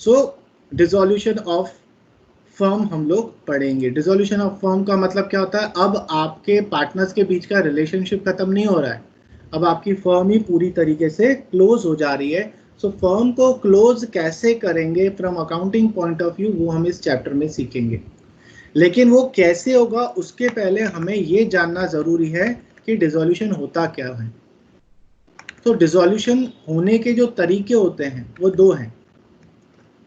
So dissolution of firm हम लोग पढ़ेंगे। डिसोल्यूशन ऑफ फर्म का मतलब क्या होता है, अब आपके पार्टनर्स के बीच का रिलेशनशिप खत्म नहीं हो रहा है, अब आपकी फर्म ही पूरी तरीके से क्लोज हो जा रही है। सो फर्म को क्लोज कैसे करेंगे from accounting point of view, वो हम इस चैप्टर में सीखेंगे। लेकिन वो कैसे होगा उसके पहले हमें ये जानना जरूरी है कि डिसोल्यूशन होता क्या है। तो डिसोल्यूशन होने के जो तरीके होते हैं वो दो हैं।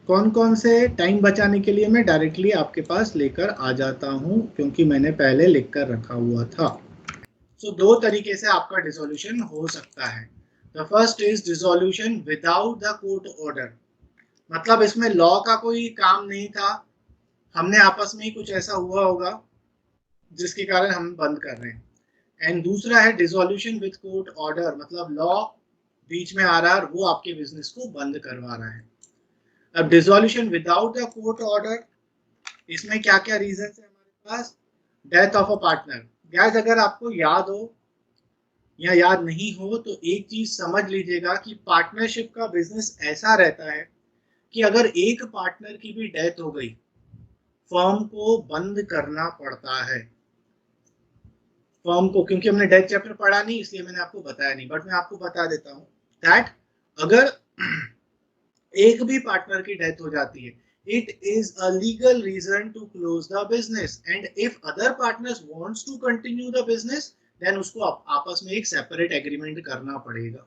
कौन कौन से, टाइम बचाने के लिए मैं डायरेक्टली आपके पास लेकर आ जाता हूं क्योंकि मैंने पहले लिख कर रखा हुआ था। सो दो तरीके से आपका डिसोल्यूशन हो सकता है। The first is dissolution without the court order, मतलब इसमें लॉ का कोई काम नहीं था, हमने आपस में ही कुछ ऐसा हुआ होगा जिसके कारण हम बंद कर रहे हैं। एंड दूसरा है डिसोल्यूशन विद कोर्ट ऑर्डर, मतलब लॉ बीच में आ रहा है और वो आपके बिजनेस को बंद करवा रहा है। अब dissolution without the court order, इसमें क्या क्या रीजन है हमारे पास। Death of a partner, guess अगर आपको याद हो या याद नहीं हो तो एक चीज समझ लीजिएगा कि पार्टनरशिप का बिजनेस ऐसा रहता है कि अगर एक पार्टनर की भी डेथ हो गई, फर्म को बंद करना पड़ता है। फर्म को, क्योंकि हमने डेथ चैप्टर पढ़ा नहीं इसलिए मैंने आपको बताया नहीं, बट मैं आपको बता देता हूँ दैट अगर एक भी पार्टनर की डेथ हो जाती है, it is a legal reason to close the business, and if other partners wants to continue the business then उसको आपस में एक सेपरेट एग्रीमेंट करना पड़ेगा।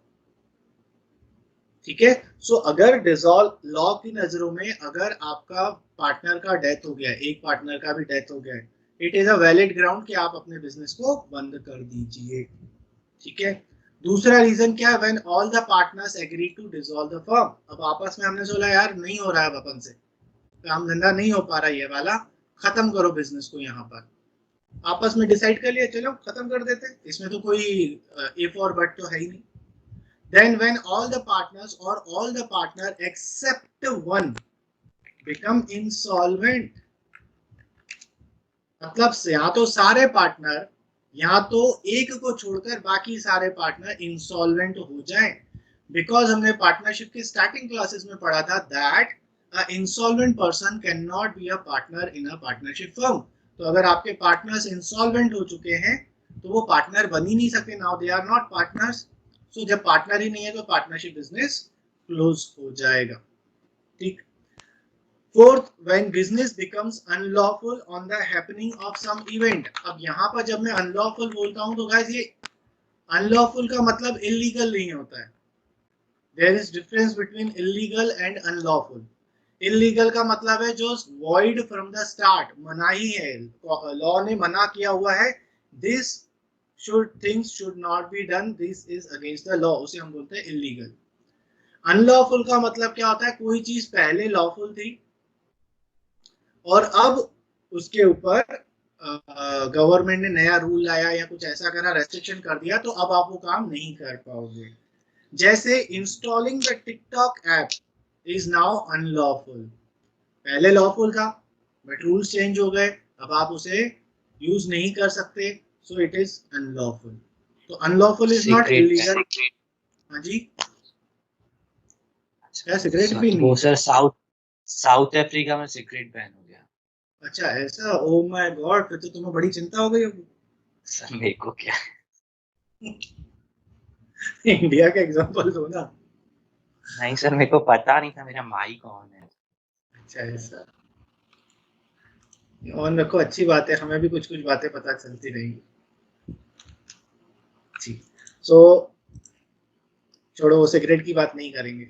ठीक है। सो अगर डिसॉल्व लॉ की नजरों में अगर आपका पार्टनर का डेथ हो गया, एक पार्टनर का भी डेथ हो गया, it is a valid ground कि आप अपने बिजनेस को बंद कर दीजिए। ठीक है। दूसरा रीजन क्या है, when all the partners agree to dissolve the firm, अब आपस में हमने सोचा यार नहीं हो रहा है, अपन से काम धंधा नहीं हो पा रहा ये वाला, खत्म करो बिजनेस को, यहाँ पर आपस में डिसाइड कर लिया चलो खत्म कर देते, इसमें तो कोई इफ और बट तो है ही नहीं। then when all the partners or all the partner except one become insolvent, मतलब यहाँ तो सारे पार्टनर, यहाँ तो एक को छोड़कर बाकी सारे पार्टनर इंसॉल्वेंट हो जाएं। बिकॉज हमने पार्टनरशिप की स्टार्टिंग क्लासेस में पढ़ा था that insolvent person can not be a partner in a partnership firm. तो अगर आपके पार्टनर्स इंसॉल्वेंट हो चुके हैं तो वो पार्टनर बन ही नहीं सकते, now they are not partners. So जब पार्टनर ही नहीं है तो पार्टनरशिप बिजनेस क्लोज हो जाएगा। ठीक। Fourth, when business becomes unlawful on the happening of some event, अब यहाँ पर जब मैं अनलॉफुल बोलता हूँ तो गाइस ये अनलॉफुल का मतलब इलीगल नहीं होता है। There is difference between illegal and unlawful. Illegal का मतलब है जो वॉइड फ्रॉम द स्टार्ट, मनाही है, लॉ ने मना किया हुआ है, this should things should not be done, this is against the law, उसे हम बोलते हैं इलीगल। अनलॉफुल का मतलब क्या होता है, कोई चीज पहले लॉफुल थी और अब उसके ऊपर गवर्नमेंट ने नया रूल लाया या कुछ ऐसा करा, रेस्ट्रिक्शन कर दिया, तो अब आप वो काम नहीं कर पाओगे। जैसे installing the TikTok app is now unlawful, पहले लॉफुल था बट रूल्स चेंज हो गए, अब आप उसे यूज नहीं कर सकते, सो इट इज अनलॉफुल। तो अनलॉफुल इज नॉट इलीगल। हाँ जी, क्या सिगरेट पीनी वो है? सर साउथ अफ्रीका में सिगरेट बैन हो गया। अच्छा ऐसा, ओ माय गॉड, फिर तो तुम्हें बड़ी चिंता हो गई होगी। सर मेरे को क्या, इंडिया का एग्जांपल दो ना। नहीं सर मेरे को पता नहीं था मेरा माई कौन है। अच्छा ऐसा, और रखो, अच्छी बात है, हमें भी कुछ कुछ बातें पता चलती रहेंगी। जी। सो छोड़ो, वो सिगरेट की बात नहीं करेंगे।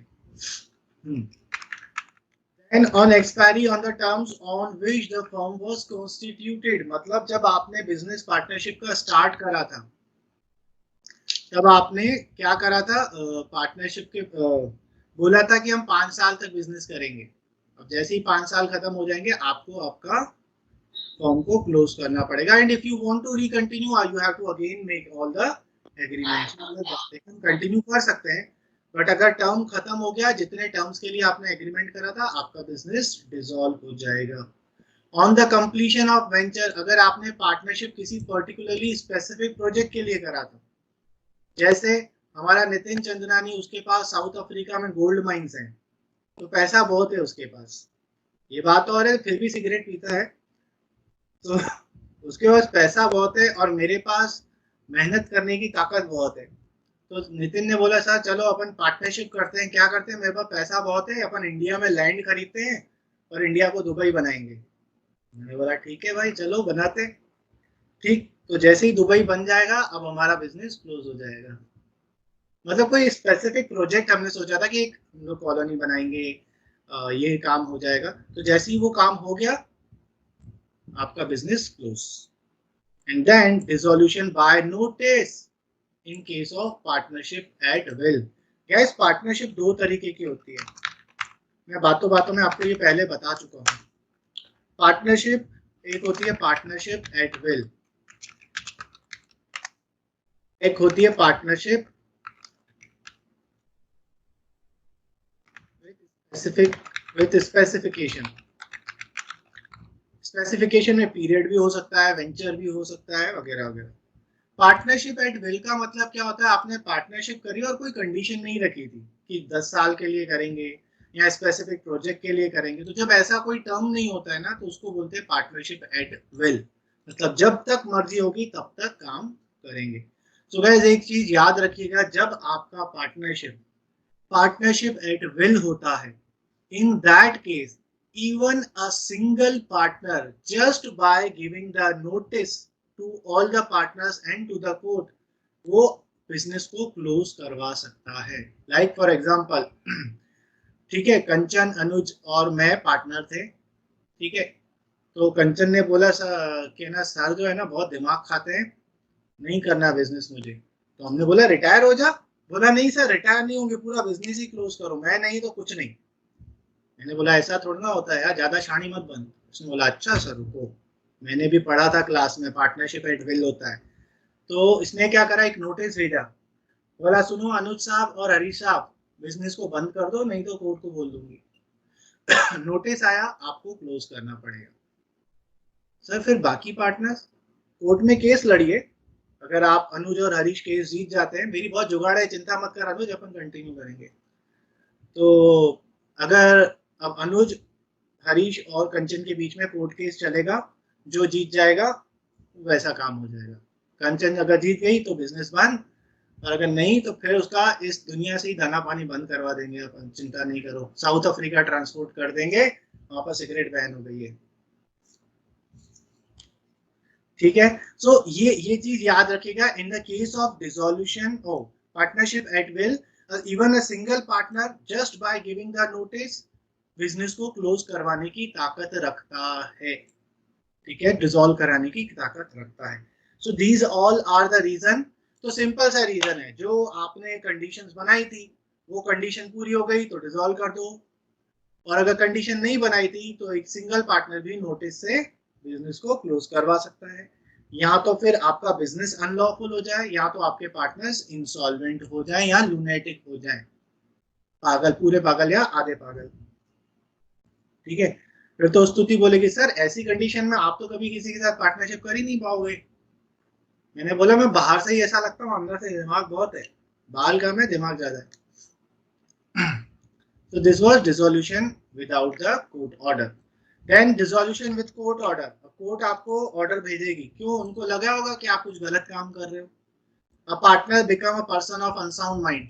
And on expiry on the terms on which the firm was constituted, मतलब जब आपने बिजनेस पार्टनरशिप का स्टार्ट करा था तब आपने क्या करा था, पार्टनरशिप के बोला था कि हम 5 साल तक बिजनेस करेंगे। अब जैसे ही 5 साल खत्म हो जाएंगे आपको आपका फॉर्म को क्लोज करना पड़ेगा, and if you want to recontinue you have to again make all the agreements. हम कंटिन्यू कर सकते हैं बट अगर टर्म खत्म हो गया, जितने टर्म्स के लिए आपने एग्रीमेंट करा था, आपका बिजनेस डिसॉल्व हो जाएगा। On the completion of venture, अगर आपने पार्टनरशिप किसी पर्टिकुलरली स्पेसिफिक प्रोजेक्ट के लिए करा था, जैसे हमारा नितिन चंद्रानी, उसके पास साउथ अफ्रीका में गोल्ड माइंस हैं, तो पैसा बहुत है उसके पास, ये बात और है, फिर भी सिगरेट पीता है। तो उसके पास पैसा बहुत है और मेरे पास मेहनत करने की ताकत बहुत है। तो नितिन ने बोला सर चलो अपन पार्टनरशिप करते हैं, क्या करते हैं, मेरे पास पैसा बहुत है, अपन इंडिया में लैंड खरीदते हैं और इंडिया को दुबई बनाएंगे। मैंने बोला ठीक है भाई चलो बनाते हैं। ठीक, तो जैसे ही दुबई बन जाएगा अब हमारा बिजनेस क्लोज हो जाएगा। मतलब कोई स्पेसिफिक प्रोजेक्ट हमने सोचा था कि एक हम लोग कॉलोनी बनाएंगे, ये काम हो जाएगा, तो जैसे ही वो काम हो गया आपका business close. And then dissolution by notice in case of partnership at will. गैस पार्टनरशिप दो तरीके की होती है, मैं बातों बातों में आपको ये पहले बता चुका हूँ। पार्टनरशिप एक होती है पार्टनरशिप एट विल, एक होती है partnership specific with specification. Specification में पीरियड भी हो सकता है, वेंचर भी हो सकता है, वगैरह वगैरह। पार्टनरशिप एट विल का मतलब क्या होता है, आपने पार्टनरशिप करी और कोई कंडीशन नहीं रखी थी कि 10 साल के लिए करेंगे या स्पेसिफिक प्रोजेक्ट के लिए करेंगे। तो जब ऐसा कोई टर्म नहीं होता है ना, तो उसको बोलते हैं पार्टनरशिप एट विल, मतलब जब तक मर्जी होगी तब तक काम करेंगे। सो गाइस एक चीज याद रखिएगा, जब आपका पार्टनरशिप पार्टनरशिप एट विल होता है, in that case even a single partner just by giving the notice to all the partners and to the court वो बिजनेस को क्लोज करवा सकता है। लाइक फॉर एग्जांपल, ठीक है, कंचन अनुज और मैं पार्टनर थे, ठीक है। तो कंचन ने बोला सर कि ना सर जो है ना बहुत दिमाग खाते हैं, नहीं करना बिजनेस मुझे। तो हमने बोला रिटायर हो जा। बोला नहीं सर रिटायर नहीं होंगे, पूरा बिजनेस ही क्लोज करो, मैं नहीं तो कुछ नहीं। मैंने बोला ऐसा थोड़ा ना होता है यार, ज्यादा शानी मत बन। उसने बोला अच्छा सर रुको, मैंने भी पढ़ा था क्लास में पार्टनरशिप एट विल होता है। तो इसने क्या करा, एक नोटिस भेजा, बोला सुनो अनुज साहब और हरीश साहब, बिजनेस को बंद कर दो नहीं तो कोर्ट को बोल दूंगी। नोटिस आया, आपको क्लोज करना पड़ेगा। सर फिर बाकी पार्टनर्स कोर्ट में केस लड़िए, अगर आप अनुज और हरीश केस जीत जाते हैं, मेरी बहुत जुगाड़ है, चिंता मत कर अनुज, अपन कंटिन्यू करेंगे। तो अगर अब अनुज हरीश और कंचन के बीच में कोर्ट केस चलेगा, जो जीत जाएगा वैसा काम हो जाएगा। कंचन अगर जीत गई तो बिजनेस बंद, और अगर नहीं तो फिर उसका इस दुनिया से ही दाना पानी बंद करवा देंगे अपन, चिंता नहीं करो, साउथ अफ्रीका ट्रांसपोर्ट कर देंगे, वहां पर सिगरेट बैन हो गई है। ठीक है, सो ये चीज याद रखिएगा, in the case of dissolution of partnership at will even a single partner just by giving the notice business को क्लोज करवाने की ताकत रखता है। ठीक है, डिसॉल्व कराने की ताकत रखता है। So these all are the reason. तो सिंपल सा रीजन है, जो आपने कंडीशंस बनाई थी वो कंडीशन पूरी हो गई तो डिसॉल्व कर दो, और अगर कंडीशन नहीं बनाई थी तो एक सिंगल पार्टनर भी नोटिस से बिजनेस को क्लोज करवा सकता है। या तो फिर आपका बिजनेस अनलॉफुल हो जाए, या तो आपके पार्टनर्स इंसॉल्वेंट हो जाए या लूनेटिक हो जाए, पागल, पूरे पागल या आधे पागल। ठीक है, फिर तो स्तुति बोलेगी सर ऐसी कंडीशन में आप तो कभी किसी के साथ पार्टनरशिप कर ही नहीं पाओगे। मैंने बोला मैं बाहर से ही ऐसा लगता हूँ, अंदर से दिमाग बहुत है, बाल कम है दिमाग ज्यादा है। So this was dissolution without the court order. Then dissolution with court order. Court आपको ऑर्डर भेजेगी, क्यों, उनको लगा होगा कि आप कुछ गलत काम कर रहे हो। A partner become a person of unsound mind.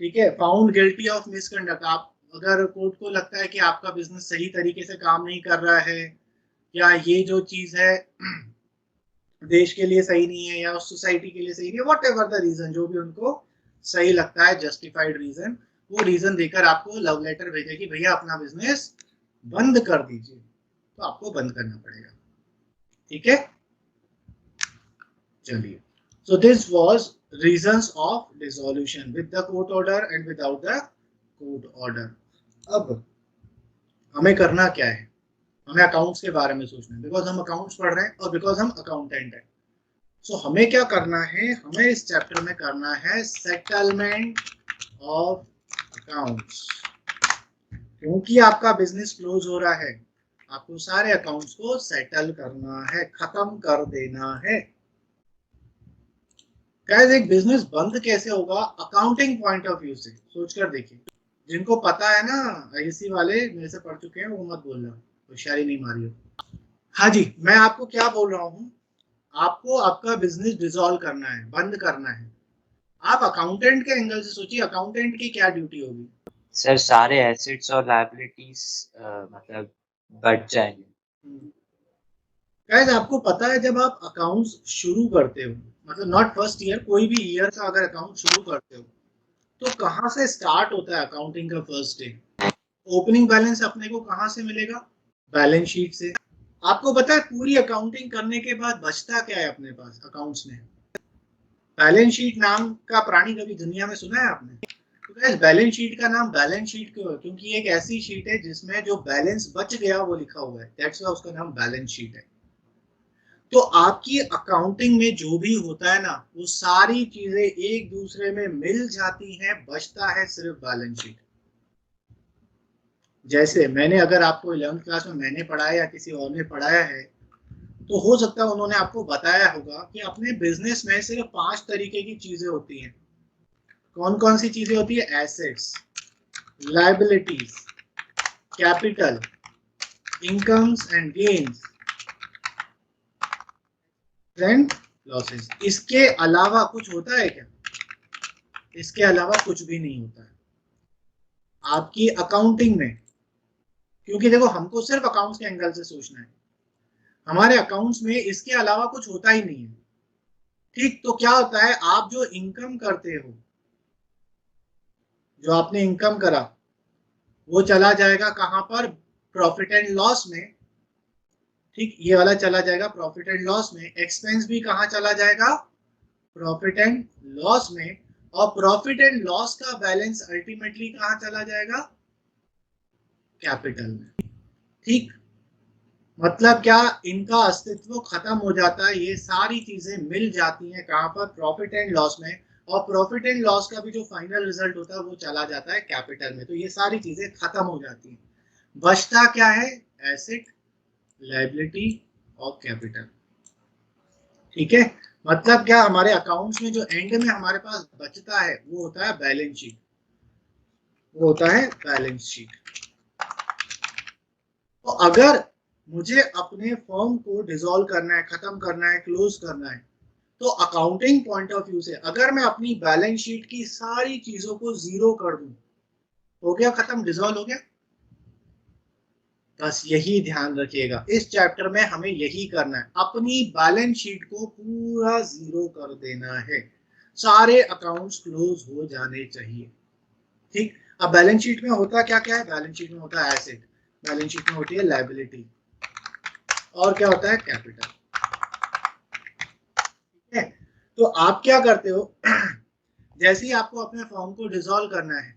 ठीक है, फाउंड गिल्टी ऑफ मिसकंडक्ट। आप अगर कोर्ट को लगता है कि आपका बिजनेस सही तरीके से काम नहीं कर रहा है, या ये जो चीज है देश के लिए सही नहीं है या उस सोसाइटी के लिए सही नहीं है, वॉट एवर द रीजन, जो भी उनको सही लगता है जस्टिफाइड रीजन, वो रीजन देकर आपको लव लेटर भेजेगी, भैया अपना बिजनेस बंद कर दीजिए, तो आपको बंद करना पड़ेगा। ठीक है, चलिए, so this was reasons of dissolution with the court order and without the court order. अब हमें करना क्या है, हमें अकाउंट्स के बारे में सोचना है, बिकॉज हम अकाउंट्स पढ़ रहे हैं और बिकॉज हम अकाउंटेंट हैं। सो हमें क्या करना है, हमें इस चैप्टर में करना है सेटलमेंट ऑफ अकाउंट्स। क्योंकि आपका बिजनेस क्लोज हो रहा है, आपको सारे अकाउंट्स को सेटल करना है, खत्म कर देना है। गाइस एक बिजनेस बंद कैसे होगा अकाउंटिंग पॉइंट ऑफ व्यू से, सोचकर देखिए। जिनको पता है ना, आईसी वाले मेरे से पढ़ चुके हैं, वो मत बोलना, होशियारी नहीं मारी हो। हाँ जी, मैं आपको क्या बोल रहा हूँ, आपको आपका बिजनेस डिसॉल्व करना है, बंद करना है। आप अकाउंटेंट के एंगल से सोचिए, अकाउंटेंट की क्या ड्यूटी होगी। सर सारे एसेट्स और लायबिलिटीज मतलब बढ़ जाएंगे। गाइस आपको पता है जब आप अकाउंट्स शुरू करते हो, मतलब नॉट फर्स्ट ईयर, कोई भी ईयर का अगर अकाउंट शुरू करते हो, तो कहाँ से स्टार्ट होता है अकाउंटिंग का फर्स्ट डे। ओपनिंग बैलेंस अपने को कहाँ से मिलेगा, बैलेंस शीट से। आपको पता है पूरी अकाउंटिंग करने के बाद बचता क्या है अपने पास अकाउंट्स में, बैलेंस शीट नाम का प्राणी कभी दुनिया में सुना है आपने। तो गाइस बैलेंस शीट का नाम बैलेंस शीट क्यों है, क्योंकि एक ऐसी शीट है जिसमें जो बैलेंस बच गया वो लिखा हुआ है, दैट्स व्हाई उसका नाम बैलेंस शीट है। तो आपकी अकाउंटिंग में जो भी होता है ना, वो सारी चीजें एक दूसरे में मिल जाती हैं, बचता है सिर्फ बैलेंस शीट। जैसे मैंने, अगर आपको 11th क्लास में मैंने पढ़ाया या किसी और ने पढ़ाया है, तो हो सकता है उन्होंने आपको बताया होगा कि अपने बिजनेस में सिर्फ 5 तरीके की चीजें होती हैं। कौन कौन सी चीजें होती है, assets, liabilities, capital, incomes and gains, and losses. इसके अलावा कुछ होता है क्या, इसके अलावा कुछ भी नहीं होता है आपकी अकाउंटिंग में। क्योंकि देखो हमको सिर्फ अकाउंट्स के एंगल से सोचना है, हमारे अकाउंट्स में इसके अलावा कुछ होता ही नहीं है। ठीक, तो क्या होता है, आप जो इनकम करते हो, जो आपने इनकम करा, वो चला जाएगा कहां पर, प्रॉफिट एंड लॉस में। ठीक, ये वाला चला जाएगा प्रॉफिट एंड लॉस में। एक्सपेंस भी कहां चला जाएगा, प्रॉफिट एंड लॉस में। और प्रॉफिट एंड लॉस का बैलेंस अल्टीमेटली कहां चला जाएगा, कैपिटल में। ठीक, मतलब क्या, इनका अस्तित्व खत्म हो जाता है, ये सारी चीजें मिल जाती हैं कहां पर, प्रॉफिट एंड लॉस में। और प्रॉफिट एंड लॉस का भी जो फाइनल रिजल्ट होता है वो चला जाता है कैपिटल में। तो ये सारी चीजें खत्म हो जाती हैं, बचता क्या है, एसेट, लायबिलिटी और कैपिटल। ठीक है, मतलब क्या, हमारे अकाउंट्स में जो एंड में हमारे पास बचता है वो होता है बैलेंस शीट, वो होता है बैलेंस शीट। तो अगर मुझे अपने फर्म को डिसॉल्व करना है, खत्म करना है, क्लोज करना है, तो अकाउंटिंग पॉइंट ऑफ व्यू से अगर मैं अपनी बैलेंस शीट की सारी चीजों को जीरो कर दूं, हो गया खत्म, डिसॉल्व हो गया। बस यही ध्यान रखिएगा, इस चैप्टर में हमें यही करना है, अपनी बैलेंस शीट को पूरा जीरो कर देना है, सारे अकाउंट्स क्लोज हो जाने चाहिए। ठीक, अब बैलेंस शीट में होता क्या क्या है, बैलेंस शीट में होता है एसेट, बैलेंस शीट में होती है लायबिलिटी, और क्या होता है, कैपिटल। ठीक है, तो आप क्या करते हो जैसे ही आपको अपने फॉर्म को डिसॉल्व करना है,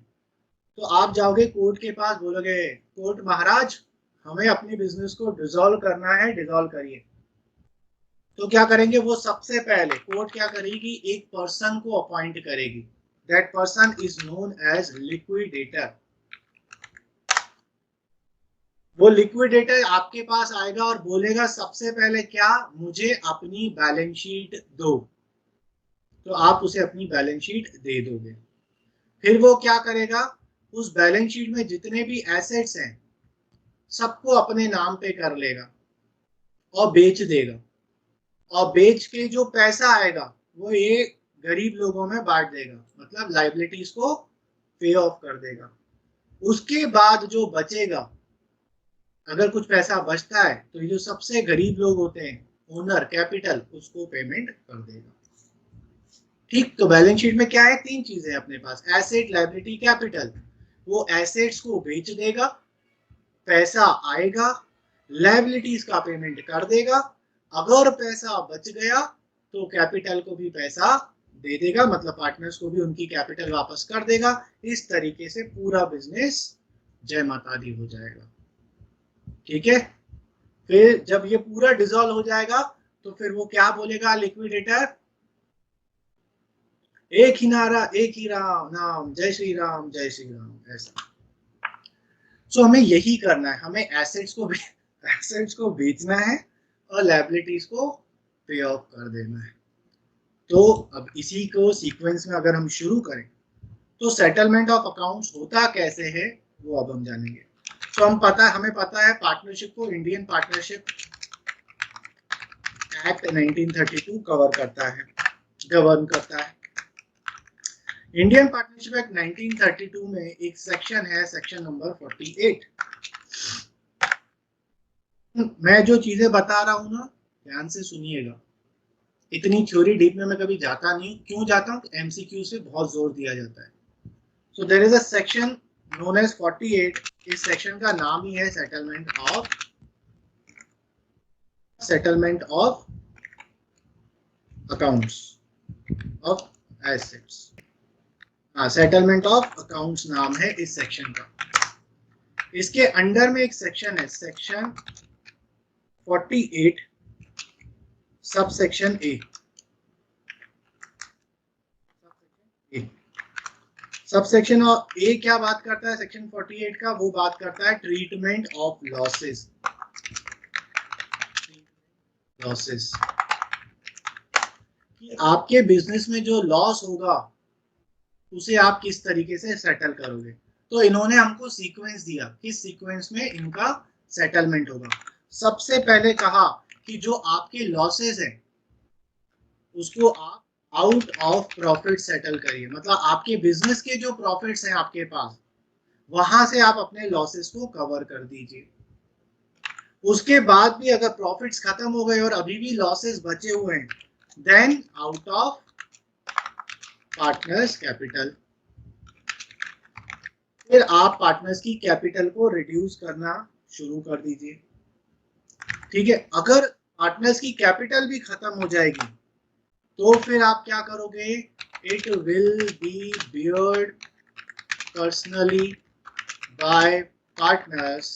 तो आप जाओगे कोर्ट के पास, बोलोगे कोर्ट महाराज हमें अपने बिजनेस को डिसॉल्व करना है, डिसॉल्व करिए। तो क्या करेंगे, वो सबसे पहले कोर्ट क्या करेगी, एक पर्सन को अपॉइंट करेगी, that person is known as liquidator. वो लिक्विडेटर आपके पास आएगा और बोलेगा सबसे पहले क्या, मुझे अपनी बैलेंस शीट दो। तो आप उसे अपनी बैलेंस शीट दे दोगे। फिर वो क्या करेगा, उस बैलेंस शीट में जितने भी एसेट्स हैं सबको अपने नाम पे कर लेगा और बेच देगा। और बेच के जो पैसा आएगा वो ये गरीब लोगों में बांट देगा, मतलब लाइबिलिटीज को पे ऑफ कर देगा। उसके बाद जो बचेगा, अगर कुछ पैसा बचता है, तो ये जो सबसे गरीब लोग होते हैं, ओनर, कैपिटल, उसको पेमेंट कर देगा। ठीक, तो बैलेंस शीट में क्या है, 3 चीजें अपने पास, एसेट, लायबिलिटी, कैपिटल। वो एसेट्स को बेच देगा, पैसा आएगा, लायबिलिटीज का पेमेंट कर देगा। अगर पैसा बच गया तो कैपिटल को भी पैसा दे देगा, मतलब पार्टनर्स को भी उनकी कैपिटल वापस कर देगा। इस तरीके से पूरा बिजनेस जय माता दी हो जाएगा। ठीक है, फिर जब ये पूरा डिसॉल्व हो जाएगा, तो फिर वो क्या बोलेगा लिक्विडेटर, एक ही नारा, एक ही राम नाम, जय श्री राम, जय श्री राम, ऐसा। सो हमें यही करना है, हमें एसेट्स को बेचना है और लायबिलिटीज को पे ऑफ कर देना है। तो अब इसी को सीक्वेंस में अगर हम शुरू करें, तो सेटलमेंट ऑफ अकाउंट्स होता कैसे है वो अब हम जानेंगे। तो हमें पता है पार्टनरशिप को इंडियन पार्टनरशिप एक्ट 1932 गवर्न करता है। इंडियन पार्टनरशिप एक्ट 1932 में एक सेक्शन है, सेक्शन नंबर 48। मैं जो चीजें बता रहा हूं ना, ध्यान से सुनिएगा। इतनी थ्योरी डीप में मैं कभी जाता नहीं। क्यों जाता हूं? एमसीक्यू से बहुत जोर दिया जाता है। So there is a section known as 48। इस सेक्शन का नाम ही है settlement of accounts of assets. हाँ, सेटलमेंट ऑफ अकाउंट्स नाम है इस सेक्शन का। इसके अंडर में एक सेक्शन है, section 48 sub section A. Sub section A क्या बात करता है? सेक्शन 48 का वो बात करता है ट्रीटमेंट ऑफ लॉसेस। कि आपके बिजनेस में जो लॉस होगा उसे आप किस तरीके से सेटल करोगे। तो इन्होंने हमको सीक्वेंस दिया, किस सीक्वेंस में इनका सेटलमेंट होगा। सबसे पहले कहा कि जो आपके लॉसेस हैं उसको आप आउट ऑफ प्रॉफिट सेटल करिए। मतलब आपके बिजनेस के जो प्रॉफिट्स हैं आपके पास, वहां से आप अपने लॉसेस को कवर कर दीजिए। उसके बाद भी अगर प्रॉफिट्स खत्म हो गए और अभी भी लॉसेस बचे हुए हैं, then out of partners capital, फिर आप पार्टनर्स की कैपिटल को रिड्यूस करना शुरू कर दीजिए। ठीक है, अगर पार्टनर्स की कैपिटल भी खत्म हो जाएगी तो फिर आप क्या करोगे? It will be beard personally bye partners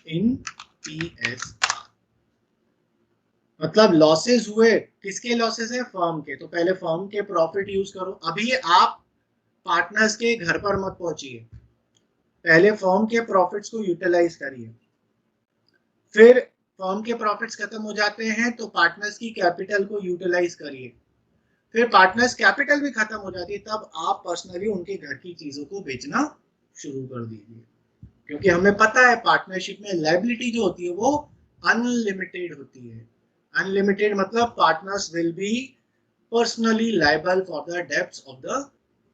in PSR। मतलब लॉसेस हुए, किसके लॉसेस है? फर्म के। तो पहले फर्म के प्रॉफिट यूज करो। अभी आप पार्टनर्स के घर पर मत पहुंचिए, पहले फर्म के प्रॉफिट्स को यूटिलाइज करिए। फिर फर्म के प्रॉफिट्स खत्म हो जाते हैं तो पार्टनर्स की कैपिटल को यूटिलाइज करिए। फिर पार्टनर्स कैपिटल भी खत्म हो जाती है, तब आप पर्सनली उनके घर की चीजों को बेचना शुरू कर दीजिए। क्योंकि हमें पता है पार्टनरशिप में लायबिलिटी जो होती है वो अनलिमिटेड होती है। अनलिमिटेड मतलब partners will be personally liable for the debts of the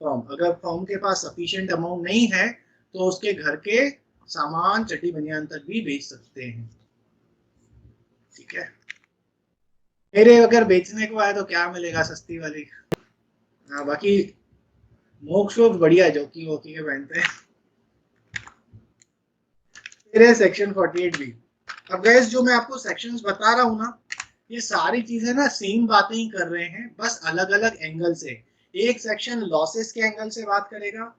firm. अगर फर्म के पास सफिशिएंट अमाउंट नहीं है तो उसके घर के सामान चड्डी बनियान तक भी बेच सकते हैं। ठीक है, मेरे अगर बेचने को आए तो क्या मिलेगा? सस्ती वाली। हाँ, बाकी मोक्ष वोक्ष बढ़िया जोकी वोकी के पहनते हैं। फिर है सेक्शन 48 बी। अब गाइस जो मैं आपको सेक्शंस बता रहा हूँ ना, ये सारी चीजें ना सेम बातें ही कर रहे हैं, बस अलग अलग एंगल से। एक सेक्शन लॉसेस के एंगल से बात करेगा,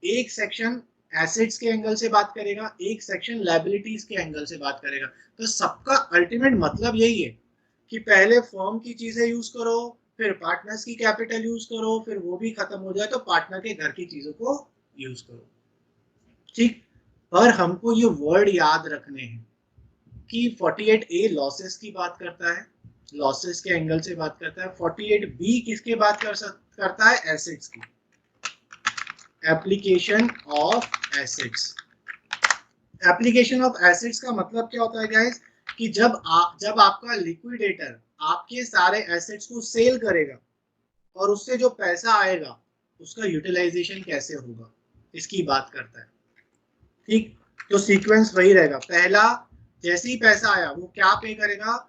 एक सेक्शन एसेट्स के एंगल से बात करेगा, एक सेक्शन लायबिलिटीज के एंगल से बात करेगा। तो सबका अल्टीमेट मतलब यही है कि पहले फर्म की चीजें यूज करो, फिर पार्टनर्स की कैपिटल यूज करो, फिर वो भी खत्म हो जाए तो पार्टनर के घर की चीजों को यूज करो। ठीक, पर हमको ये वर्ड याद रखने हैं कि 48A लॉसेस की बात करता है, लॉसेस के एंगल से बात करता है। 48B किसके बात करता है? एसेट्स की। Application of assets. Application of assets का मतलब क्या होता है गाइस? कि जब आपका लिक्विडेटर आपके सारे एसेट्स को सेल करेगा और उससे जो पैसा आएगा उसका यूटिलाइजेशन कैसे होगा, इसकी बात करता है। ठीक, तो सीक्वेंस वही रहेगा। पहला, जैसे ही पैसा आया वो क्या पे करेगा?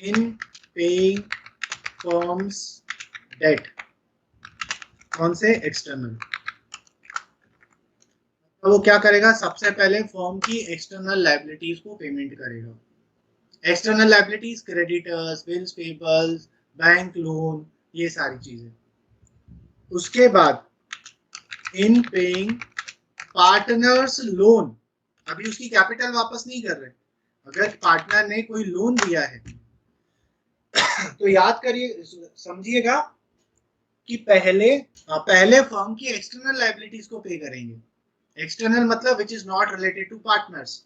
In paying firms debt. कौन से? एक्सटर्नल। तो वो क्या करेगा? सबसे पहले फर्म की एक्सटर्नल लायबिलिटीज को पेमेंट करेगा। External liabilities, creditors, bills payables, bank loan, ये सारी चीजें। उसके बाद इन पेइंग पार्टनर्स लोन। अभी उसकी कैपिटल वापस नहीं कर रहे। अगर पार्टनर ने कोई लोन दिया है तो याद करिए, समझिएगा कि पहले फर्म की एक्सटर्नल लायबिलिटीज को पे करेंगे। एक्सटर्नल मतलब which is not related to partners.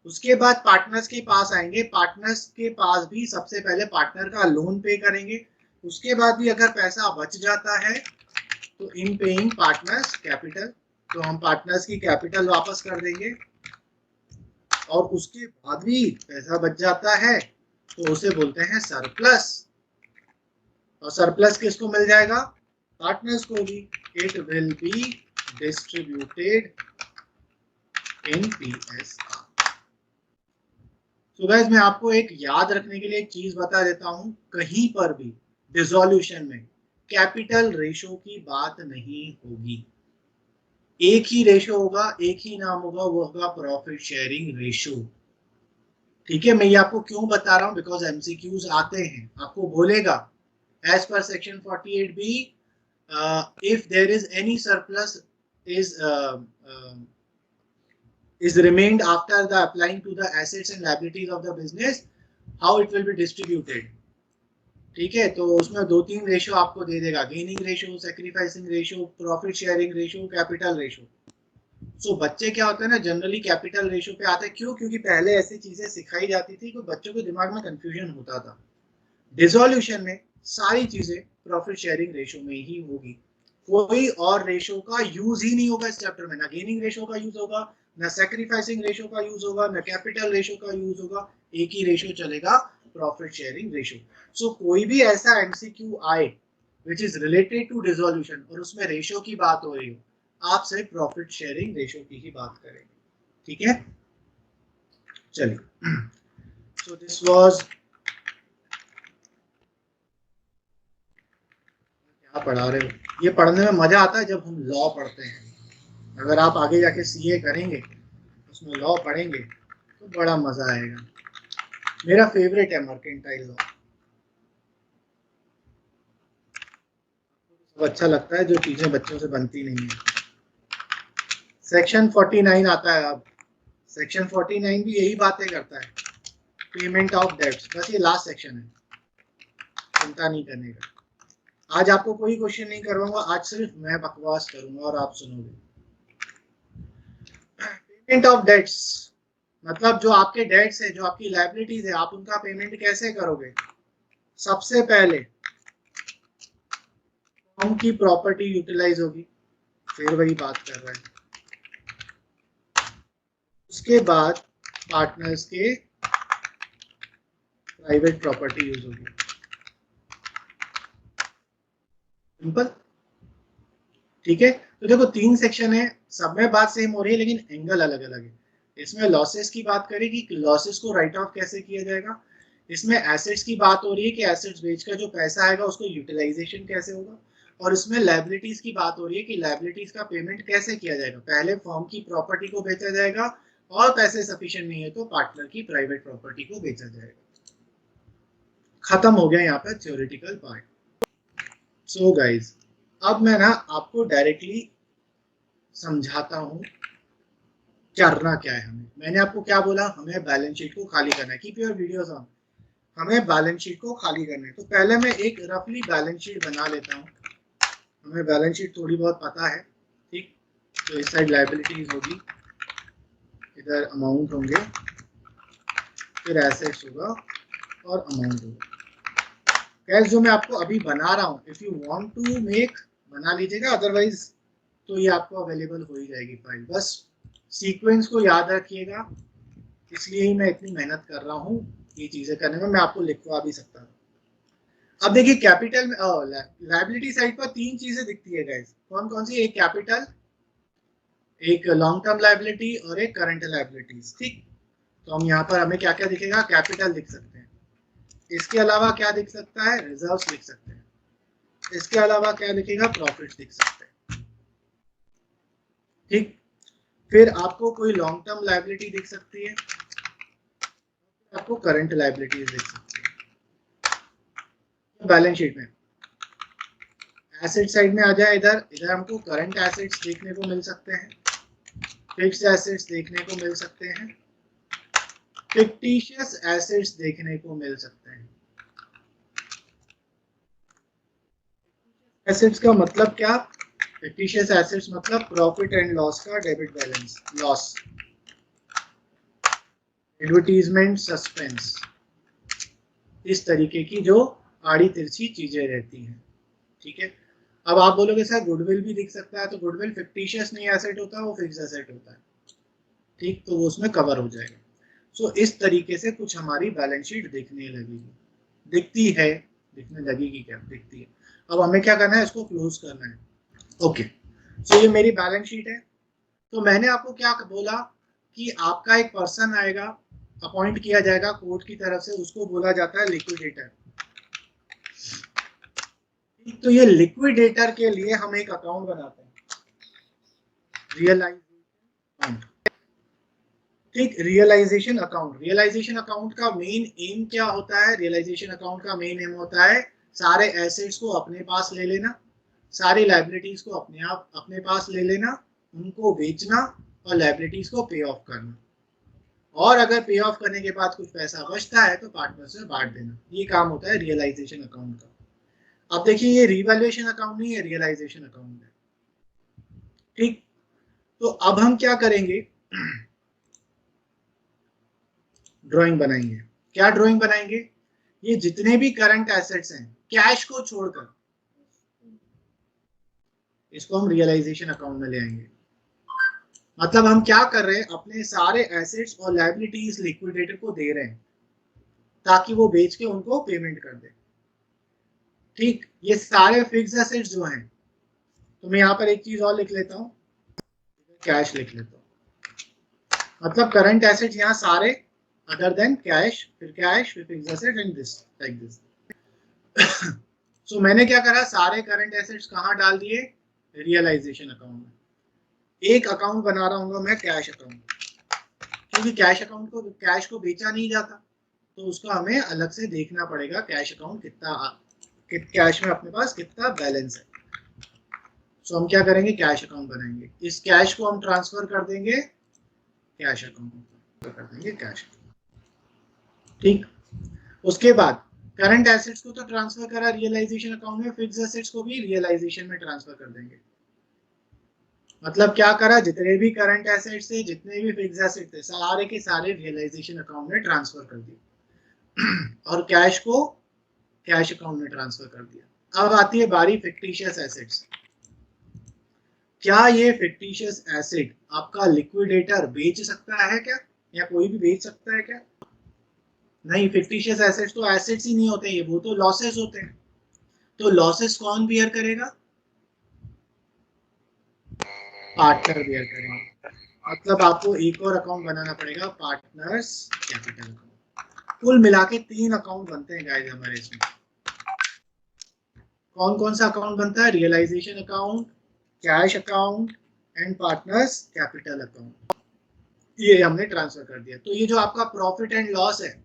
उसके बाद पार्टनर्स के पास आएंगे, पार्टनर्स के पास भी सबसे पहले पार्टनर का लोन पे करेंगे। उसके बाद भी अगर पैसा बच जाता है तो इन पेइंग पार्टनर्स कैपिटल, तो हम पार्टनर्स की कैपिटल वापस कर देंगे और उसके बाद भी पैसा बच जाता है तो उसे बोलते हैं सरप्लस। और सरप्लस किसको मिल जाएगा? पार्टनर्स को भी। It will be distributed in PSR. So guys, मैं आपको एक याद रखने के लिए एक चीज बता देता हूं, कहीं पर भी डिसोल्यूशन में कैपिटल रेशो की बात नहीं होगी। एक ही रेशो होगा, एक ही नाम होगा, वो होगा प्रॉफिट शेयरिंग रेशो। ठीक है, मैं ये आपको क्यों बता रहा हूं, बिकॉज एमसीक्यूज आते हैं, आपको बोलेगा as per section 48B if there is any surplus is remained after the applying to the assets and liabilities of the business, how it will be distributed। ठीक है, तो उसमें 2-3 रेशो आपको दे देगा, gaining ratio, sacrificing ratio, profit sharing ratio, capital ratio. So बच्चे क्या होता है ना, जनरली कैपिटल रेशो पे आते हैं। क्यों? क्योंकि पहले ऐसी चीजें सिखाई जाती थी, तो बच्चों के दिमाग में कंफ्यूजन होता था। डिसोल्यूशन में सारी चीजें प्रॉफिट शेयरिंग रेशो में ही होगी, कोई और रेशो का यूज ही नहीं होगा इस चैप्टर में। ना गेनिंग रेशो का यूज होगा, ना सैक्रिफाइसिंग रेशो का यूज होगा, ना कैपिटल रेशो का यूज होगा। एक ही रेशो चलेगा, प्रॉफिट शेयरिंग रेशो। सो कोई भी ऐसा एमसीक्यू आए which is related to dissolution और उसमें रेशो की बात हो रही हो, आप सिर्फ प्रॉफिट शेयरिंग रेशो की ही बात करेंगे। ठीक है, चलिए। सो दिस वाज, क्या पढ़ा रहे हो? ये पढ़ने में मजा आता है जब हम लॉ पढ़ते हैं। अगर आप आगे जाके सीए करेंगे, उसमें लॉ पढ़ेंगे तो बड़ा मजा आएगा। मेरा फेवरेट है मर्केंटाइल लॉ। सब अच्छा लगता है जो चीजें बच्चों से बनती नहीं है। सेक्शन 49 आता है अब। सेक्शन 49 भी यही बातें करता है, पेमेंट ऑफ डेट्स। बस ये लास्ट सेक्शन है, चिंता नहीं करने का। आज आपको कोई क्वेश्चन नहीं करवाऊंगा, आज सिर्फ मैं बकवास करूंगा और आप सुनोगे। पेमेंट ऑफ डेट्स मतलब जो आपके डेट्स है, जो आपकी लायबिलिटीज है, आप उनका पेमेंट कैसे करोगे? सबसे पहले फर्म की प्रॉपर्टी यूटिलाइज होगी, फिर वही बात कर रहे हैं। उसके बाद पार्टनर्स के प्राइवेट प्रॉपर्टी यूज होगी। सिंपल। ठीक है, तो देखो 3 सेक्शन है, सब में बात सेम हो रही है लेकिन एंगल अलग अलग है। इसमें लॉसेस की बात करेगी कि लॉसेस को राइट ऑफ कैसे किया जाएगा। इसमें एसेट्स की बात हो रही है कि एसेट्स बेचकर जो पैसा आएगा उसको यूटिलाइजेशन कैसे होगा। और इसमें लायबिलिटीज की बात हो रही है कि लायबिलिटीज का पेमेंट कैसे किया जाएगा। पहले फर्म की प्रॉपर्टी को बेचा जाएगा और पैसे सफिशिएंट नहीं है तो पार्टनर की प्राइवेट प्रॉपर्टी को बेचा जाएगा। खत्म हो गया यहाँ पर थ्योरेटिकल पार्ट। सो गाइज, अब मैं ना आपको डायरेक्टली समझाता हूँ करना क्या है हमें। मैंने आपको क्या बोला, हमें बैलेंस शीट को खाली करना है। Keep your videos on. हमें बैलेंस शीट को खाली करना है, तो पहले मैं एक रफली बैलेंस शीट बना लेता हूँ। हमें बैलेंस शीट थोड़ी बहुत पता है, ठीक। तो इस साइड लायबिलिटीज होगी, इधर अमाउंट होंगे, फिर एसेट्स होगा और अमाउंट होगा। कैश जो मैं आपको अभी बना रहा हूँ, if you want to make बना लीजिएगा, अदरवाइज तो ये आपको अवेलेबल हो ही जाएगी फाइल। बस सीक्वेंस को याद रखिएगा, इसलिए ही मैं इतनी मेहनत कर रहा हूँ ये चीजें करने में। मैं आपको लिखवा भी सकता हूँ। अब देखिए कैपिटल में लायबिलिटी साइड पर 3 चीजें दिखती है गाइस। कौन कौन सी? एक कैपिटल, एक लॉन्ग टर्म लायबिलिटी और एक करंट लायबिलिटीज। ठीक, तो हम यहाँ पर हमें क्या क्या दिखेगा? कैपिटल दिख सकते हैं। इसके अलावा क्या दिख सकता है? रिजर्व्स दिख सकते हैं। इसके अलावा क्या दिखेगा? प्रॉफिट्स दिख सकते हैं। ठीक, फिर आपको कोई लॉन्ग टर्म लायबिलिटी दिख सकती है, आपको करंट लायबिलिटीज दिख सकती है। बैलेंस शीट में एसेट साइड में आ जाए, इधर इधर हमको करंट एसेट्स देखने को मिल सकते हैं, फिक्स्ड एसेट्स देखने को मिल सकते हैं, फिक्टिशियस एसेट्स देखने को मिल सकते हैं। एसेट्स का मतलब क्या? फिक्टिशियस एसेट्स मतलब प्रॉफिट एंड लॉस का debit balance, loss, advertisement, suspense, इस तरीके की जो आड़ी तिरछी चीजें रहती हैं। ठीक है, अब आप बोलोगे सर गुडविल भी दिख सकता है, तो गुडविल फिक्टिशियस नहीं एसेट होता है, वो फिक्स एसेट होता है, ठीक, तो वो उसमें कवर हो जाएगा। सो इस तरीके से कुछ हमारी बैलेंस शीट दिखने लगेगी, दिखती है, दिखने लगेगी क्या, दिखती है। अब हमें क्या करना है, इसको क्लोज करना है। ओके, सो ये मेरी बैलेंस शीट है। तो मैंने आपको क्या बोला कि आपका एक पर्सन आएगा, अपॉइंट किया जाएगा कोर्ट की तरफ से, उसको बोला जाता है लिक्विडेटर। तो ये लिक्विडेटर के लिए हम एक अकाउंट बनाते हैं, रियलाइजेशन अकाउंट, ठीक, रियलाइजेशन अकाउंट। रियलाइजेशन अकाउंट का मेन एम क्या होता है, रियलाइजेशन अकाउंट का मेन एम होता है सारे एसेट्स को अपने पास ले लेना, सारी लाइबिलिटीज को अपने आप अपने पास ले लेना, उनको बेचना और लाइबिलिटीज को पे ऑफ करना, और अगर पे ऑफ करने के बाद कुछ पैसा बचता है तो पार्टनर्स में बांट देना। ये काम होता है रियलाइजेशन अकाउंट का। अब देखिए ये रिवैल्यूएशन अकाउंट नहीं है, रियलाइजेशन अकाउंट है, ठीक। तो अब हम क्या करेंगे, ड्राइंग बनाएंगे। क्या ड्राइंग बनाएंगे, ये जितने भी करंट एसेट्स हैं कैश को छोड़कर, इसको हम रियलाइजेशन अकाउंट में ले आएंगे। मतलब हम क्या कर रहे हैं, अपने सारे एसेट्स और लायबिलिटीज लिक्विडेटर को दे रहे हैं ताकि वो बेच के उनको पेमेंट कर दे, ठीक। ये सारे फिक्स एसेट्स जो हैं, तो मैं यहाँ पर एक चीज और लिख लेता हूँ, कैश लिख लेता हूँ। मतलब करंट एसेट्स यहाँ सारे अदर देन कैश, फिर fix asset and this, like this. So मैंने क्या करा, सारे करंट एसेट्स कहाँ डाल दिए, रियलाइजेशन अकाउंट में। एक अकाउंट बना रहा हूँ मैं कैश अकाउंट, क्योंकि कैश अकाउंट को, कैश को बेचा नहीं जाता, तो उसका हमें अलग से देखना पड़ेगा कैश अकाउंट कितना, कैश में अपने पास कितना बैलेंस है। सो हम क्या करेंगे, कैश अकाउंट बनाएंगे, इस कैश को हम ट्रांसफर कर देंगे कैश अकाउंट, कर देंगे कैश, ठीक। उसके बाद करंट एसेट्स को तो ट्रांसफर करा रियलाइजेशन अकाउंट में, फिक्स एसेट्स को भी रियलाइजेशन में ट्रांसफर कर देंगे। मतलब क्या करा, जितने भी करंट एसेट्स थे, जितने भी फिक्स एसेट थे, सारे के सारे रियलाइजेशन अकाउंट में ट्रांसफर कर दिए और कैश को कैश अकाउंट में ट्रांसफर कर दिया। अब आती है बारी फिक्टिशियस एसेट्स। क्या ये फिक्टिशियस एसेट आपका लिक्विडेटर बेच सकता है क्या, या कोई भी बेच सकता है क्या? नहीं, फिक्टिशियस एसेट्स तो एसेट्स ही नहीं होते, ये वो तो लॉसेस होते हैं। तो लॉसेस कौन बियर करेगा, पार्टनर बियर करेंगे। मतलब आपको एक और अकाउंट बनाना पड़ेगा, पार्टनर्स कैपिटल अकाउंट। कुल मिला के 3 अकाउंट बनते हैं गाइस हमारे इसमें। कौन कौन सा अकाउंट बनता है, realisation account, cash account and partners capital account. ये हमने ट्रांसफर कर दिया। तो ये जो आपका प्रॉफिट एंड लॉस है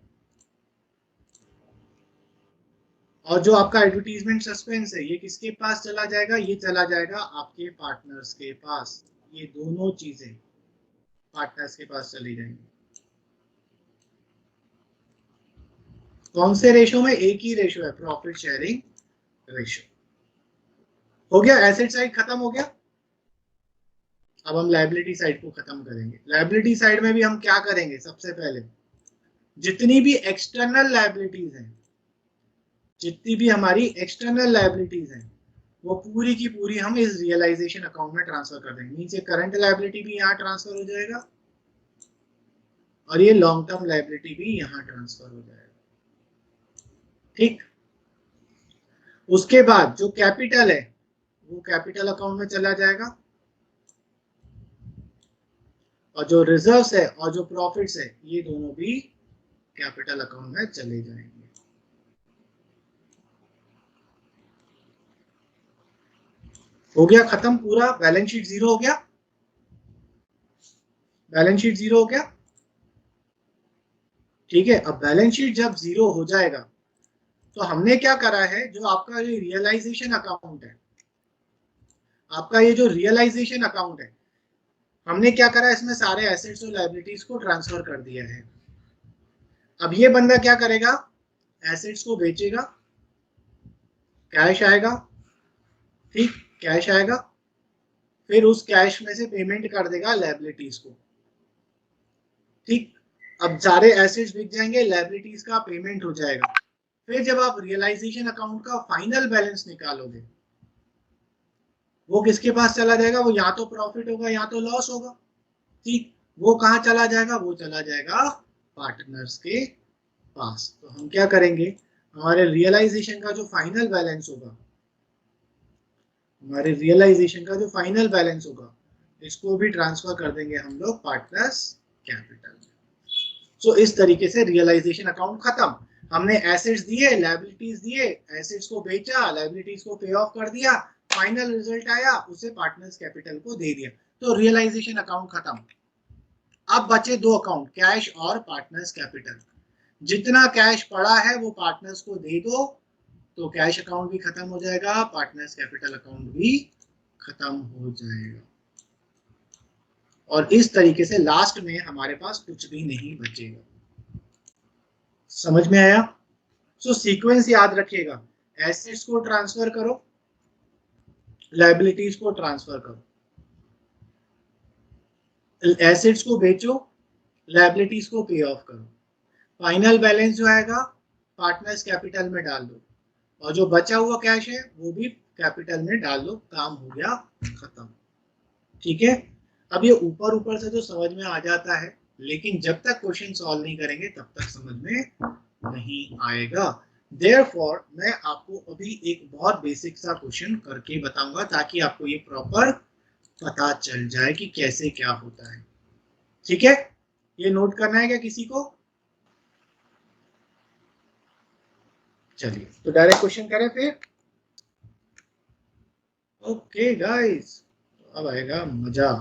और जो आपका एडवर्टीजमेंट सस्पेंस है, ये किसके पास चला जाएगा, ये चला जाएगा आपके पार्टनर्स के पास। ये दोनों चीजें पार्टनर्स के पास चली जाएंगी। कौन से रेशो में, एक ही रेशो है, प्रॉफिट शेयरिंग रेशो। हो गया, एसेट साइड खत्म हो गया। अब हम लायबिलिटी साइड को खत्म करेंगे। लायबिलिटी साइड में भी हम क्या करेंगे, सबसे पहले जितनी भी एक्सटर्नल लायबिलिटीज हैं, जितनी भी हमारी एक्सटर्नल लायबिलिटीज हैं, वो पूरी की पूरी हम इस रियलाइजेशन अकाउंट में ट्रांसफर कर देंगे। नीचे करंट लायबिलिटी भी यहाँ ट्रांसफर हो जाएगा और ये लॉन्ग टर्म लायबिलिटी भी यहाँ ट्रांसफर हो जाएगा, ठीक। उसके बाद जो कैपिटल है वो कैपिटल अकाउंट में चला जाएगा, और जो रिजर्व्स है और जो प्रॉफिट्स है, ये दोनों भी कैपिटल अकाउंट में चले जाएंगे। हो गया खत्म पूरा, बैलेंस शीट जीरो हो गया, बैलेंस शीट जीरो हो गया, ठीक है। अब बैलेंस शीट जब जीरो हो जाएगा तो हमने क्या करा है, जो आपका ये रियलाइजेशन अकाउंट है, आपका ये जो रियलाइजेशन अकाउंट है, हमने क्या करा, इसमें सारे एसेट्स और लायबिलिटीज को ट्रांसफर कर दिया है। अब ये बंदा क्या करेगा, एसेट्स को बेचेगा, कैश आएगा, ठीक, कैश आएगा, फिर उस कैश में से पेमेंट कर देगा लायबिलिटीज को, ठीक। अब सारे एसेट्स बिक जाएंगे, लायबिलिटीज का पेमेंट हो जाएगा। फिर जब आप रियलाइजेशन अकाउंट का फाइनल बैलेंस निकालोगे, वो किसके पास चला जाएगा? वो या तो प्रॉफिट होगा या तो लॉस होगा। ठीक, वो कहाँ चला जाएगा? वो चला जाएगा पार्टनर्स के पास। तो हम क्या करेंगे, हमारे रियलाइजेशन का जो फाइनल बैलेंस होगा, हमारे रियलाइजेशन का जो फाइनल बैलेंस होगा, इसको भी ट्रांसफर कर देंगे हम लोग पार्टनर्स कैपिटल में। सो इस तरीके से रियलाइजेशन अकाउंट खत्म। हमने एसेट्स दिए, लायबिलिटीज दिए, एसेट्स को बेचा, लायबिलिटीज को पे ऑफ कर दिया, फाइनल रिजल्ट आया, उसे पार्टनर्स कैपिटल को दे दिया, तो रियलाइजेशन अकाउंट खत्म। अब बचे दो अकाउंट, कैश और पार्टनर्स कैपिटल। जितना कैश पड़ा है वो पार्टनर्स को दे दो, तो कैश अकाउंट भी खत्म हो जाएगा, पार्टनर्स कैपिटल अकाउंट भी खत्म हो जाएगा। और इस तरीके से लास्ट में हमारे पास कुछ भी नहीं बचेगा। समझ में आया? सो सीक्वेंस याद रखिएगा, एसेट्स को ट्रांसफर करो, लायबिलिटीज को ट्रांसफर करो, एसेट्स को बेचो, लायबिलिटीज को पे ऑफ करो, फाइनल बैलेंस जो आएगा पार्टनर्स कैपिटल में डाल दो, और जो बचा हुआ कैश है वो भी कैपिटल में डाल दो, काम हो गया खत्म। ठीक है, अब ये ऊपर ऊपर से तो समझ में आ जाता है, लेकिन जब तक क्वेश्चन सॉल्व नहीं करेंगे तब तक समझ में नहीं आएगा। देयरफॉर मैं आपको अभी एक बहुत बेसिक सा क्वेश्चन करके बताऊंगा, ताकि आपको ये प्रॉपर पता चल जाए कि कैसे क्या होता है। ठीक है, ये नोट करना है क्या किसी को? चलिए तो डायरेक्ट क्वेश्चन करें फिर। ओके गाइस, अब आएगा मजा।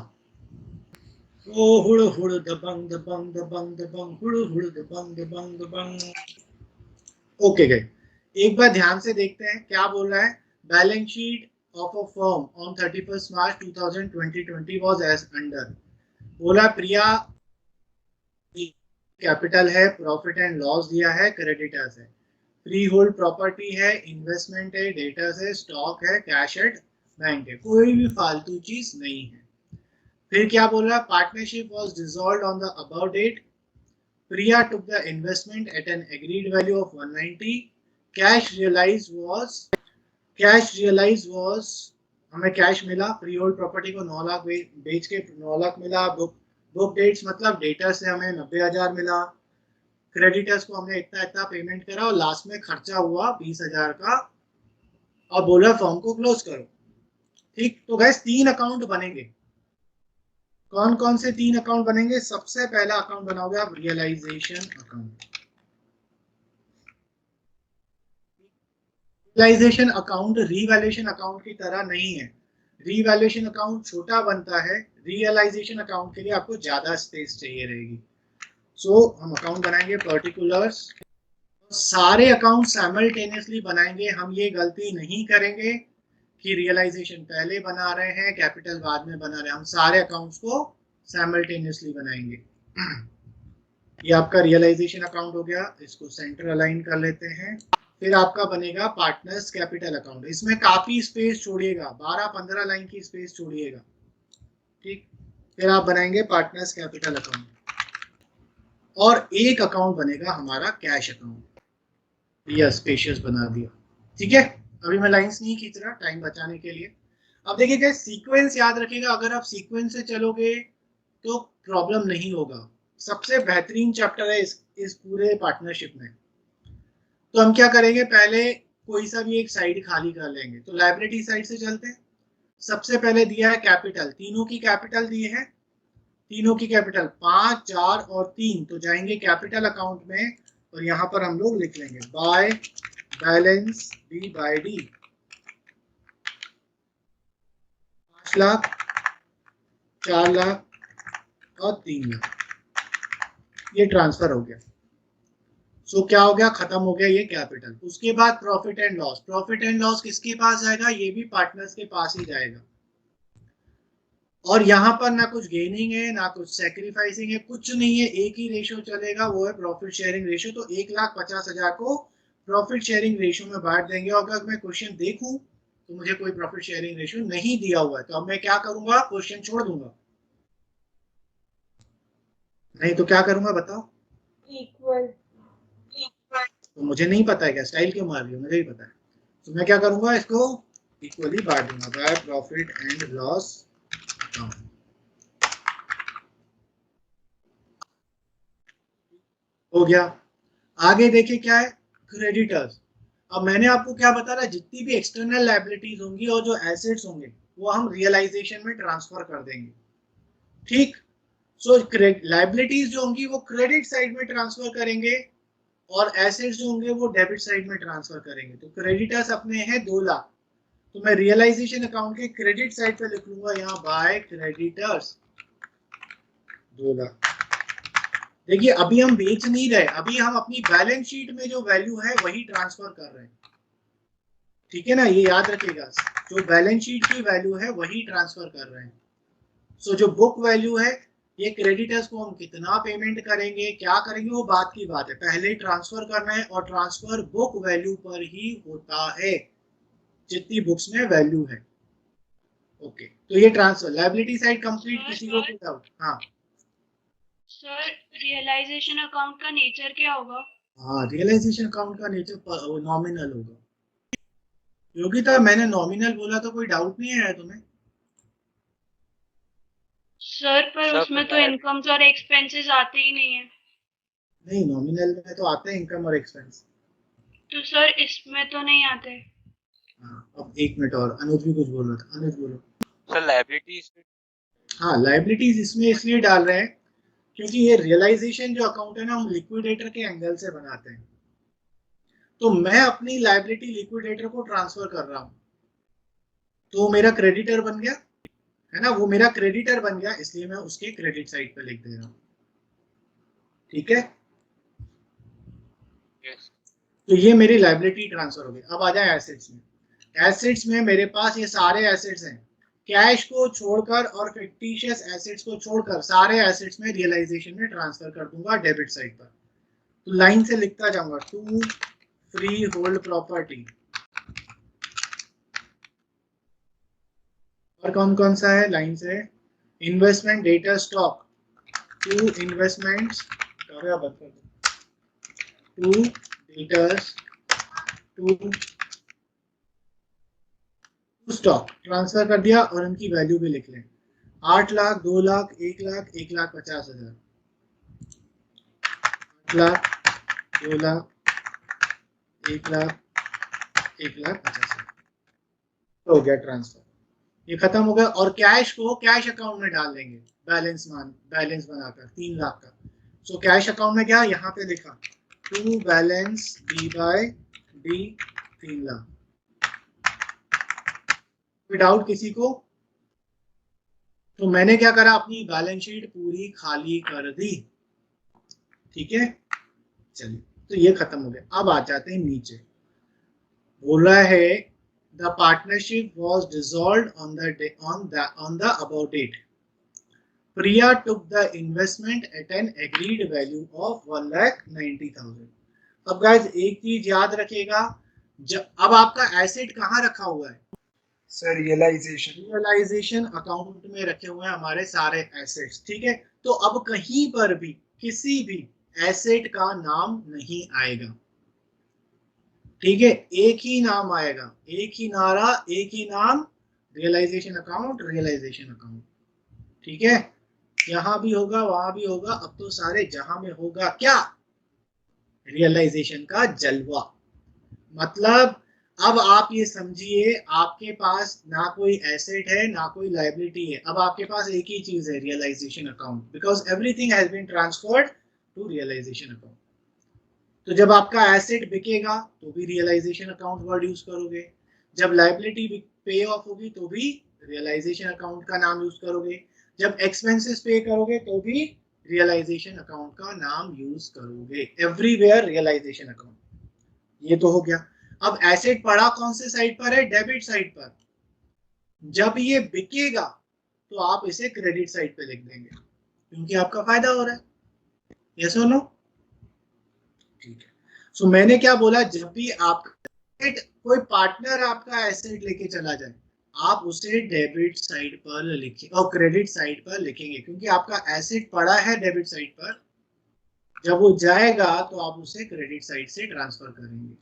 ओ हुड़ हुड़ दबंग दबंग दबंग दबंग हुड़ हुड़ दबंग दबंग दबंग। ओके गए, एक बार ध्यान से देखते हैं क्या बोल रहा है। Balance sheet of a firm on 31 March 2020 was as under. बोला प्रिया कैपिटल है, प्रॉफिट एंड लॉस दिया है, क्रेडिटर्स है, फ्री होल्ड प्रॉपर्टी है, इन्वेस्टमेंट है, डेटर्स है, स्टॉक है, कैश एट बैंक है, कोई भी फालतू चीज नहीं है। फिर क्या बोल रहा है, partnership was dissolved on the above date, Priya took the investment at an agreed value of 190, cash realise was हमें कैश मिला, प्री होल्ड प्रॉपर्टी को 9 लाख बेच के 9 लाख मिला, बुक डेट्स मतलब डेटर से हमें 90,000 मिला, क्रेडिटर्स को हमने इतना इतना पेमेंट करा और लास्ट में खर्चा हुआ 20,000 का, और बोला फॉर्म को क्लोज करो। ठीक, तो गैस 3 अकाउंट बनेंगे। कौन कौन से 3 अकाउंट बनेंगे? सबसे पहला अकाउंट बनाओगे आप realisation account. Realisation account revaluation account की तरह नहीं है। रीवैल्यूएशन अकाउंट छोटा बनता है, रियलाइजेशन अकाउंट के लिए आपको ज्यादा स्पेस चाहिए रहेगी। सो हम अकाउंट बनाएंगे पर्टिकुलर्स, सारे अकाउंट साइमल्टेनियसली बनाएंगे। हम ये गलती नहीं करेंगे कि रियलाइजेशन पहले बना रहे हैं कैपिटल बाद में बना रहे हैं, हम सारे अकाउंट्स को साइमल्टेनियसली बनाएंगे। ये आपका रियलाइजेशन अकाउंट हो गया, इसको सेंटर अलाइन कर लेते हैं। फिर आपका बनेगा पार्टनर्स कैपिटल अकाउंट, इसमें काफी स्पेस छोड़िएगा, 12-15 लाइन की स्पेस छोड़िएगा। ठीक, फिर आप बनाएंगे पार्टनर्स कैपिटल अकाउंट, और एक अकाउंट बनेगा हमारा कैश अकाउंट। यह स्पेशियस बना दिया। ठीक है, अभी मैं लाइंस नहीं खींच रहा टाइम बचाने के लिए। अब देखिए सीक्वेंस याद रखिएगा, अगर आप सीक्वेंस से चलोगे तो प्रॉब्लम नहीं होगा। सबसे बेहतरीन चैप्टर है इस पूरे पार्टनरशिप में। तो हम क्या करेंगे, पहले कोई सा भी एक साइड खाली कर लेंगे। तो लायबिलिटी साइड से चलते हैं। सबसे पहले दिया है कैपिटल, तीनों की कैपिटल दी है, तीनों की कैपिटल 5, 4 और 3, तो जाएंगे कैपिटल अकाउंट में, और यहाँ पर हम लोग लिख लेंगे by balance b by d. 5 lakh, 4 lakh और 3 लाख, ये ट्रांसफर हो गया। सो क्या हो गया, खत्म हो गया ये कैपिटल। उसके बाद profit and loss, profit and loss किसके पास जाएगा? ये भी पार्टनर्स के पास ही जाएगा। और यहाँ पर ना कुछ गेनिंग है ना कुछ सैक्रिफाइसिंग है, कुछ नहीं है, एक ही रेशियो चलेगा, वो है प्रॉफिट शेयरिंग रेशियो। तो 1,50,000 को प्रॉफिट शेयरिंग रेशियो में बांट देंगे। और अगर मैं क्वेश्चन देखूं तो मुझे कोई प्रॉफिट शेयरिंग रेशियो नहीं दिया हुआ है, तो अब मैं क्या करूंगा, क्वेश्चन छोड़ दूंगा। नहीं तो क्या करूंगा बताओ? इक्वल। तो मुझे नहीं पता है क्या, स्टाइल क्यों मार रही हो, मुझे ही पता है। तो मैं क्या करूंगा, इसको इक्वली बांट दूंगा by profit and loss account. हो गया। आगे देखिए क्या है, क्रेडिटर्स। अब मैंने आपको क्या बता रहा, जितनी भी एक्सटर्नल लायबिलिटीज होंगी और जो एसेट्स होंगे वो हम रियलाइजेशन में ट्रांसफर कर देंगे। ठीक। सो लायबिलिटीज जो होंगी वो क्रेडिट साइड में ट्रांसफर करेंगे और एसेट्स जो होंगे वो डेबिट साइड में ट्रांसफर करेंगे। तो क्रेडिटर्स अपने हैं 2 लाख, तो मैं रियलाइजेशन अकाउंट के क्रेडिट साइड पे लिख लूंगा यहाँ बाय क्रेडिटर्स 2 लाख। देखिए अभी हम बेच नहीं रहे, अभी हम अपनी बैलेंस शीट में जो वैल्यू है वही ट्रांसफर कर रहे हैं। ठीक है ना, ये याद रखिएगा, जो बैलेंस शीट की वैल्यू है वही ट्रांसफर कर रहे हैं। सो जो बुक वैल्यू है, ये क्रेडिटर्स को हम कितना पेमेंट करेंगे क्या करेंगे वो बात की बात है, पहले ट्रांसफर करना है और ट्रांसफर बुक वैल्यू पर ही होता है, जितनी बुक्स में वैल्यू है। ओके, तो ये ट्रांसफर लायबिलिटी साइड कंप्लीट। किसी को कोई डाउट? हाँ सर, रियलाइजेशन अकाउंट का नेचर क्या होगा? हाँ, रियलाइजेशन अकाउंट का नेचर नॉमिनल होगा। योगिता मैंने नॉमिनल बोला तो कोई डाउट नहीं है तुम्हें? सर पर उसमें तो इनकम्स और एक्सपेंसेस आते ही नहीं है। नहीं, नॉमिनल में तो आते हैं इनकम और एक्सपेंस। तो सर इसमें तो नहीं आते। हाँ, अब 1 मिनट और, अनुज भी कुछ बोल रहा था, अनुज बोलो। Sir liabilities. हाँ, लायबिलिटीज इसमें इसलिए डाल रहे हैं क्योंकि ये रियलाइजेशन जो अकाउंट है ना हम लिक्विडेटर के एंगल से बनाते हैं। तो मैं अपनी लायबिलिटी लिक्विडेटर को ट्रांसफर कर रहा हूं, तो मेरा क्रेडिटर बन गया है ना, वो मेरा क्रेडिटर बन गया, इसलिए मैं उसके क्रेडिट साइड पे लिख दे रहा हूं। ठीक है, तो ये मेरी लायबिलिटी ट्रांसफर हो गई। अब आ जाए एसेट्स में। एसेट्स में मेरे पास ये सारे एसेट्स हैं, कैश को छोड़कर और फिक्टिशियस एसेट्स को छोड़कर सारे एसेट्स में रियलाइजेशन में ट्रांसफर कर दूंगा डेबिट साइड पर। तो लाइन से लिखता जाऊंगा, टू फ्री होल्ड प्रॉपर्टी। और कौन कौन सा है लाइन से, investment data stock, to investments, to debtors, to stock transfer कर दिया और उनकी वैल्यू भी लिख लें, 8 लाख, 2 लाख, 1 लाख, 1,50,000, 8 लाख, 2 लाख, 1 लाख, 1,50,000, तो हो गया ट्रांसफर, ये खत्म हो गया। और कैश को कैश अकाउंट में डाल देंगे, बैलेंस बनाकर 3 लाख का। सो कैश अकाउंट में क्या यहाँ पे लिखा, to balance d by d 3 lakh. कोई डाउट किसी को? तो मैंने क्या करा, अपनी बैलेंस शीट पूरी खाली कर दी। ठीक है, चलिए, तो ये खत्म हो गया। अब आ जाते हैं नीचे, बोल रहा है the partnership was dissolved on the about date, Priya took the investment at an agreed value of 1,90,000। अब गाइस एक चीज याद रखिएगा, अब आपका एसेट कहाँ रखा हुआ है सर? रियलाइजेशन अकाउंट में रखे हुए हैं हमारे सारे एसेट्स। ठीक है, तो अब कहीं पर भी किसी भी एसेट का नाम नहीं आएगा। ठीक है, एक ही नाम आएगा, एक ही नारा, एक ही नाम, रियलाइजेशन अकाउंट, रियलाइजेशन अकाउंट। ठीक है, यहां भी होगा वहां भी होगा, अब तो सारे जहां में होगा क्या, रियलाइजेशन का जलवा। मतलब अब आप ये समझिए, आपके पास ना कोई एसेट है ना कोई लायबिलिटी है, अब आपके पास एक ही चीज है, realisation account, because everything has been transferred to realisation account. तो जब आपका एसेट बिकेगा तो भी रियलाइजेशन अकाउंट वर्ड यूज करोगे, जब लायबिलिटी पे ऑफ होगी तो भी रियलाइजेशन अकाउंट का नाम यूज करोगे, जब एक्सपेंसेस पे करोगे तो भी रियलाइजेशन अकाउंट का नाम यूज करोगे, एवरीवेयर रियलाइजेशन अकाउंट। ये तो हो गया। अब एसेट पड़ा कौन से साइड पर है, डेबिट साइड पर। जब ये बिकेगा तो आप इसे क्रेडिट साइड पे लिख देंगे क्योंकि आपका फायदा हो रहा है। यस और नो? ठीक है, सो मैंने क्या बोला, जब भी आप कोई पार्टनर आपका एसेट लेके चला जाए आप उसे डेबिट साइड पर लिखें और क्रेडिट साइड पर लिखेंगे क्योंकि आपका एसेट पड़ा है डेबिट साइड पर, जब वो जाएगा तो आप उसे क्रेडिट साइड से ट्रांसफर करेंगे।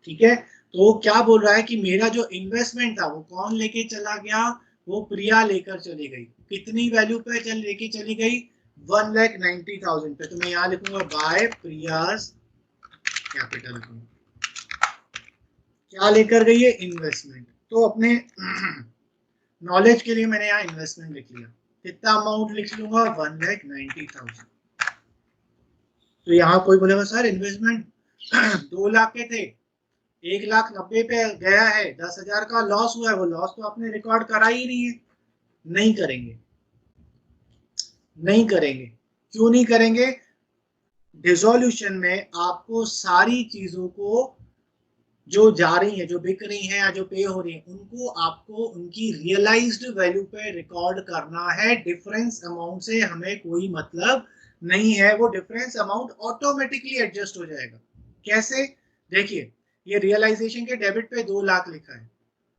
ठीक है, तो क्या बोल रहा है कि मेरा जो इन्वेस्टमेंट था वो कौन लेके चला गया, वो प्रिया लेकर चली गई। कितनी वैल्यू पे लेके चली गई, 1,90,000 पे। तो मैं यहाँ लिखूंगा बाय प्रियाज कैपिटल अकाउंट। क्या लेकर गई है, इन्वेस्टमेंट। तो अपने नॉलेज के लिए मैंने यहाँ इन्वेस्टमेंट लिख लिया। कितना अमाउंट लिख लूंगा, 1,90,000। तो यहाँ कोई बोलेगा सर इन्वेस्टमेंट 2 लाख के थे, 1,90,000 पे गया है, 10,000 का लॉस हुआ है, वो लॉस तो आपने रिकॉर्ड करा ही नहीं है। नहीं करेंगे, नहीं करेंगे। क्यों नहीं करेंगे, डिसोल्यूशन में आपको सारी चीजों को जो जा रही है, जो बिक रही है या जो पे हो रही है, उनको आपको उनकी रियलाइज्ड वैल्यू पे रिकॉर्ड करना है। डिफरेंस अमाउंट से हमें कोई मतलब नहीं है, वो डिफरेंस अमाउंट ऑटोमेटिकली एडजस्ट हो जाएगा। कैसे, देखिए ये रियलाइजेशन के डेबिट पे 2 लाख लिखा है,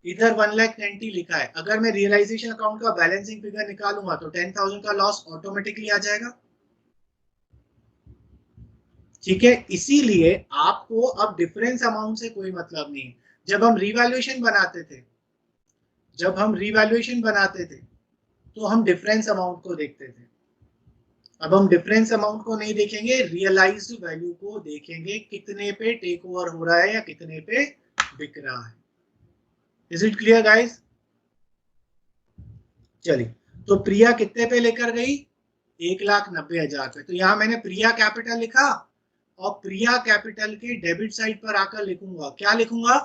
इधर 1,90,000 लिखा है। अगर मैं रियलाइजेशन अकाउंट का बैलेंसिंग फिगर निकालूंगा तो 10,000 का लॉस ऑटोमेटिकली आ जाएगा। ठीक है, इसीलिए आपको अब डिफरेंस अमाउंट से कोई मतलब नहीं है। जब हम रिवैल्यूएशन बनाते थे, तो हम डिफरेंस अमाउंट को देखते थे। अब हम डिफरेंस अमाउंट को नहीं देखेंगे, रियलाइज्ड वैल्यू को देखेंगे, कितने पे टेक ओवर हो रहा है या कितने पे बिक रहा है। Is it clear guys? चलिए, तो प्रिया कितने पे लेकर गई, 1,90,000 पे। तो यहां मैंने प्रिया कैपिटल लिखा, और प्रिया कैपिटल के डेबिट साइड पर आकर लिखूंगा, क्या लिखूंगा,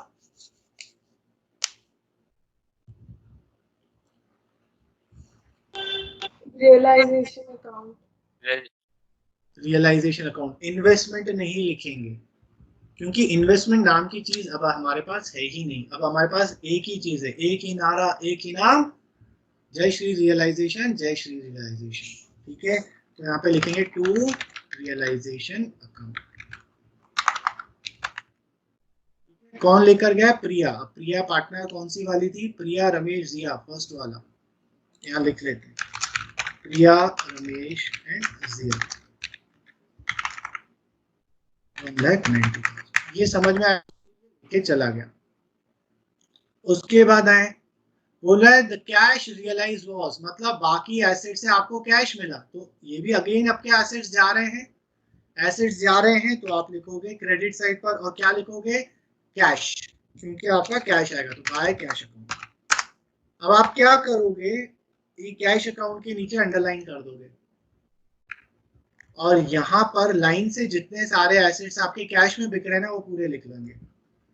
realisation account. Realisation account. Investment नहीं लिखेंगे, क्योंकि इन्वेस्टमेंट नाम की चीज अब हमारे पास है ही नहीं। अब हमारे पास एक ही चीज है, एक ही नारा, एक ही नाम, जय श्री रियलाइजेशन, जय श्री रियलाइजेशन। ठीक है, तो यहाँ पे लिखेंगे टू रियलाइजेशन अकाउंट। कौन लेकर गया, प्रिया। प्रिया पार्टनर कौन सी वाली थी, प्रिया रमेश जिया, फर्स्ट वाला। यहाँ लिख लेते हैं प्रिया रमेश एंड जिया, 1,90,000। ये समझ में के चला गया। उसके बाद आए, बोला है द कैश रियलाइज वॉज, मतलब बाकी एसेट से आपको कैश मिला। तो ये भी अगेन आपके एसेट्स जा रहे हैं, एसेट्स जा रहे हैं, तो आप लिखोगे क्रेडिट साइड पर, और क्या लिखोगे, कैश, क्योंकि आपका कैश आएगा, तो बाय कैश अकाउंट। अब आप क्या करोगे, ये कैश अकाउंट के नीचे अंडरलाइन कर दोगे, और यहां पर लाइन से जितने सारे एसेट्स आपके कैश में बिक रहे हैं ना, वो पूरे लिख लेंगे।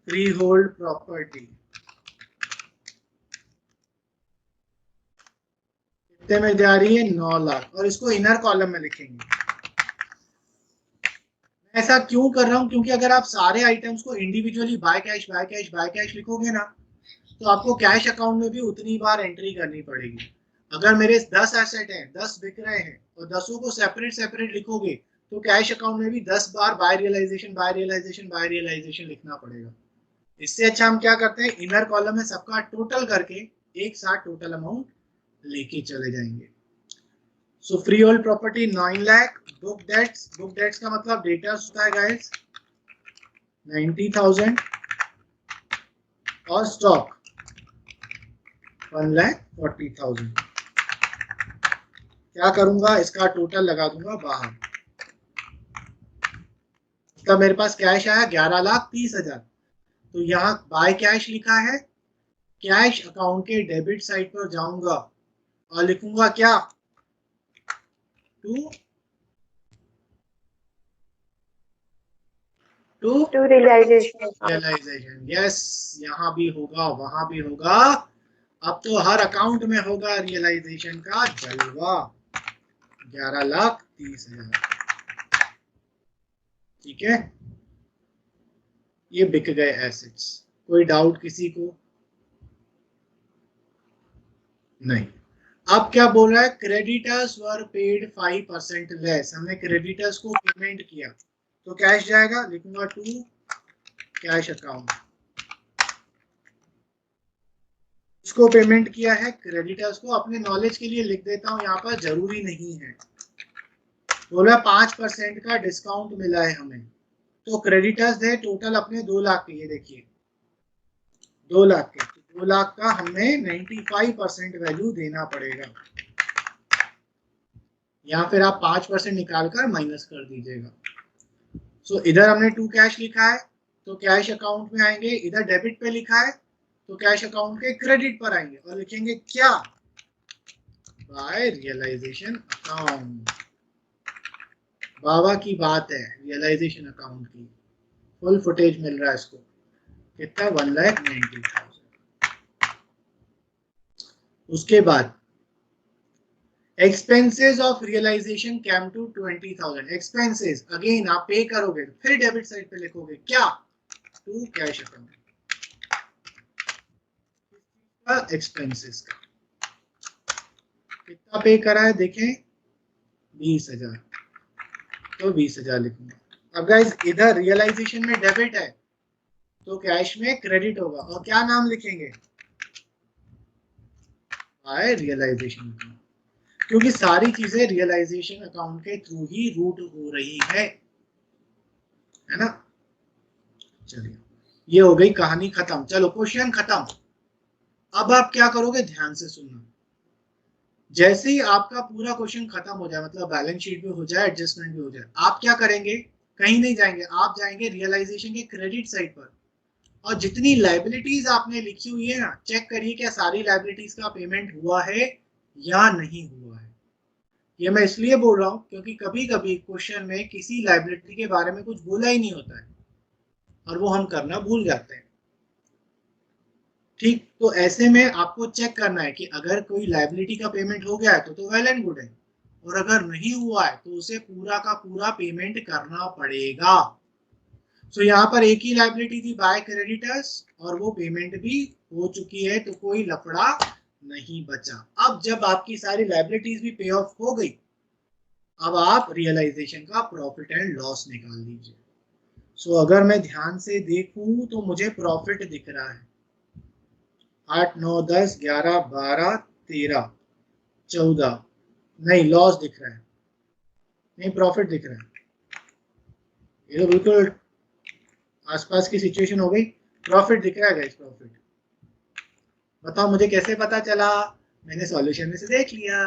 फ्री होल्ड प्रॉपर्टी कितने में जा रही है, 9 लाख, और इसको इनर कॉलम में लिखेंगे। ऐसा क्यों कर रहा हूं, क्योंकि अगर आप सारे आइटम्स को individually by cash by cash by cash लिखोगे ना, तो आपको कैश अकाउंट में भी उतनी बार एंट्री करनी पड़ेगी। अगर मेरे 10 एसेट हैं, 10 बिक रहे हैं, और 10 को सेपरेट सेपरेट लिखोगे, तो कैश अकाउंट में भी 10 बार by realisation by realisation by realisation लिखना पड़ेगा। इससे अच्छा हम क्या करते हैं, इनर कॉलम में सबका टोटल करके एक साथ टोटल अमाउंट लेके चले जाएंगे। So free hold property 9 lakh, book debts का मतलब डेटर्स होता है गाइस 90,000, और स्टॉक 1,40,000। क्या करूंगा, इसका टोटल लगा दूंगा बाहर। इसका मेरे पास कैश आया 11,30,000, तो यहाँ बाय कैश लिखा है, कैश अकाउंट के डेबिट साइड पर जाऊंगा और लिखूंगा क्या, टू रियलाइजेशन। यस, यहाँ भी होगा, वहां भी होगा, अब तो हर अकाउंट में होगा रियलाइजेशन का जलवा। 11,30,000, ठीक है, ये बिक गए एसेट्स। कोई डाउट किसी को? नहीं। अब क्या बोल रहा है, क्रेडिटर्स वर पेड 5% लेस। हमने क्रेडिटर्स को पेमेंट किया, तो कैश जाएगा, लिखूंगा टू कैश अकाउंट। इसको पेमेंट किया है, क्रेडिटर्स को। अपने नॉलेज के लिए लिख देता हूं, यहाँ पर जरूरी नहीं है। बोला 5% का डिस्काउंट मिला है हमें, तो क्रेडिटर्स थे टोटल अपने 2 लाख के, ये देखिए 2 लाख के, 2 लाख का हमें 95% वैल्यू देना पड़ेगा, या फिर आप 5% निकालकर माइनस कर दीजिएगा। सो इधर हमने टू कैश लिखा है तो कैश अकाउंट में आएंगे, इधर डेबिट पे लिखा है तो कैश अकाउंट के क्रेडिट पर आएंगे और लिखेंगे क्या, बाय रियलाइजेशन अकाउंट। बाबा की बात है, रियलाइजेशन अकाउंट की फुल फुटेज मिल रहा है इसको, कितना 1,90,000। उसके बाद expenses of realisation came to 20,000। Expenses again आप पे करोगे फिर डेबिट साइड पे लिखोगे क्या, टू कैश अकाउंट एक्सपेंसेस का कितना पे करा है देखें, 20,000, तो 20,000 लिखूंगा। अब गाइस इधर रियलाइजेशन में डेबिट है तो कैश में क्रेडिट होगा, और क्या नाम लिखेंगे, बाय रियलाइजेशन अकाउंट, क्योंकि सारी चीजें रियलाइजेशन अकाउंट के थ्रू ही रूट हो रही है ना। चलिए ये हो गई कहानी खत्म, चलो क्वेश्चन खत्म। अब आप क्या करोगे, ध्यान से सुनना। जैसे ही आपका पूरा क्वेश्चन खत्म हो जाए, मतलब बैलेंस शीट भी हो जाए, एडजस्टमेंट भी हो जाए, आप क्या करेंगे, कहीं नहीं जाएंगे, आप जाएंगे रियलाइजेशन के क्रेडिट साइड पर, और जितनी लाइबिलिटीज आपने लिखी हुई है ना, चेक करिए क्या सारी लाइबिलिटीज का पेमेंट हुआ है या नहीं हुआ है। ये मैं इसलिए बोल रहा हूँ क्योंकि कभी कभी क्वेश्चन में किसी लाइबिलिटी के बारे में कुछ बोला ही नहीं होता है और वो हम करना भूल जाते हैं। ठीक, तो ऐसे में आपको चेक करना है कि अगर कोई लाइबिलिटी का पेमेंट हो गया है तो वेल एंड गुड है, और अगर नहीं हुआ है तो उसे पूरा का पूरा पेमेंट करना पड़ेगा। सो यहाँ पर एक ही लाइबिलिटी थी, बाय क्रेडिटर्स, और वो पेमेंट भी हो चुकी है, तो कोई लफड़ा नहीं बचा। अब जब आपकी सारी लाइबिलिटीज भी पे ऑफ हो गई, अब आप रियलाइजेशन का प्रॉफिट एंड लॉस निकाल लीजिए। सो अगर मैं ध्यान से देखूं तो मुझे प्रॉफिट दिख रहा है 8, 9, 10, 11, 12, 13, 14, नहीं लॉस दिख रहा है, नहीं प्रॉफिट दिख रहा है। ये तो बिल्कुल आसपास की सिचुएशन हो गई, प्रॉफिट दिख रहा है गाइस, प्रॉफिट। बताओ मुझे कैसे पता चला, मैंने सॉल्यूशन में से देख लिया।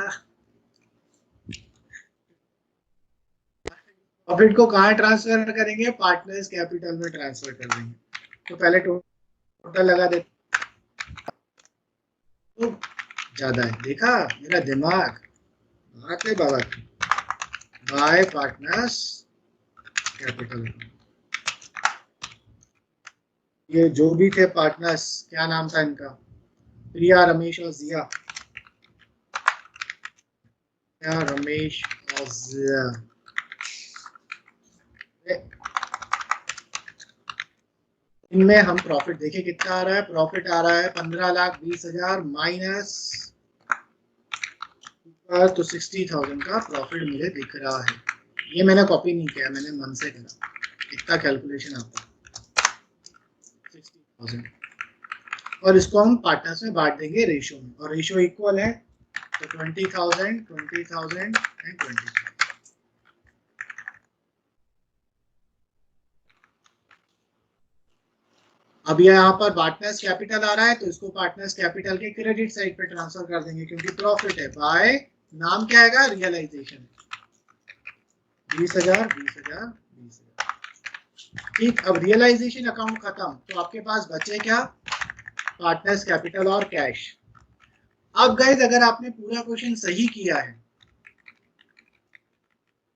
प्रॉफिट को कहाँ ट्रांसफर करेंगे, पार्टनर्स कैपिटल में ट्रांसफर कर देंगे। तो पहले टोटल लगा देते, तो ज्यादा है, देखा मेरा दिमाग, बात है बाबा की, बाय पार्टनर्स कैपिटल। ये जो भी थे पार्टनर्स, क्या नाम था इनका, प्रिया, रमेश और जिया, प्रिया, रमेश और जिया। इनमें हम प्रॉफिट देखें कितना आ रहा है, प्रॉफिट आ रहा है 15,20,000 माइनस, तो 60,000 का प्रॉफिट मुझे दिख रहा है। ये मैंने कॉपी नहीं किया, मैंने मन से करा, इतना कैलकुलेशन आता है 60,000, और इसको हम पार्टनर्स में बांट देंगे रेशो में, और रेशो इक्वल है तो 20,000, 20,000 एंड 20,000। अब यहाँ पर पार्टनर्स कैपिटल आ रहा है तो इसको पार्टनर्स कैपिटल के क्रेडिट साइड पे ट्रांसफर कर देंगे, क्योंकि प्रॉफिट है, बाय नाम क्या आएगा, रियलाइजेशन, 20,000, 20,000, 20,000। ठीक, अब रियलाइजेशन अकाउंट खत्म, तो आपके पास बचे क्या, पार्टनर्स कैपिटल और कैश। अब गाइस अगर आपने पूरा क्वेश्चन सही किया है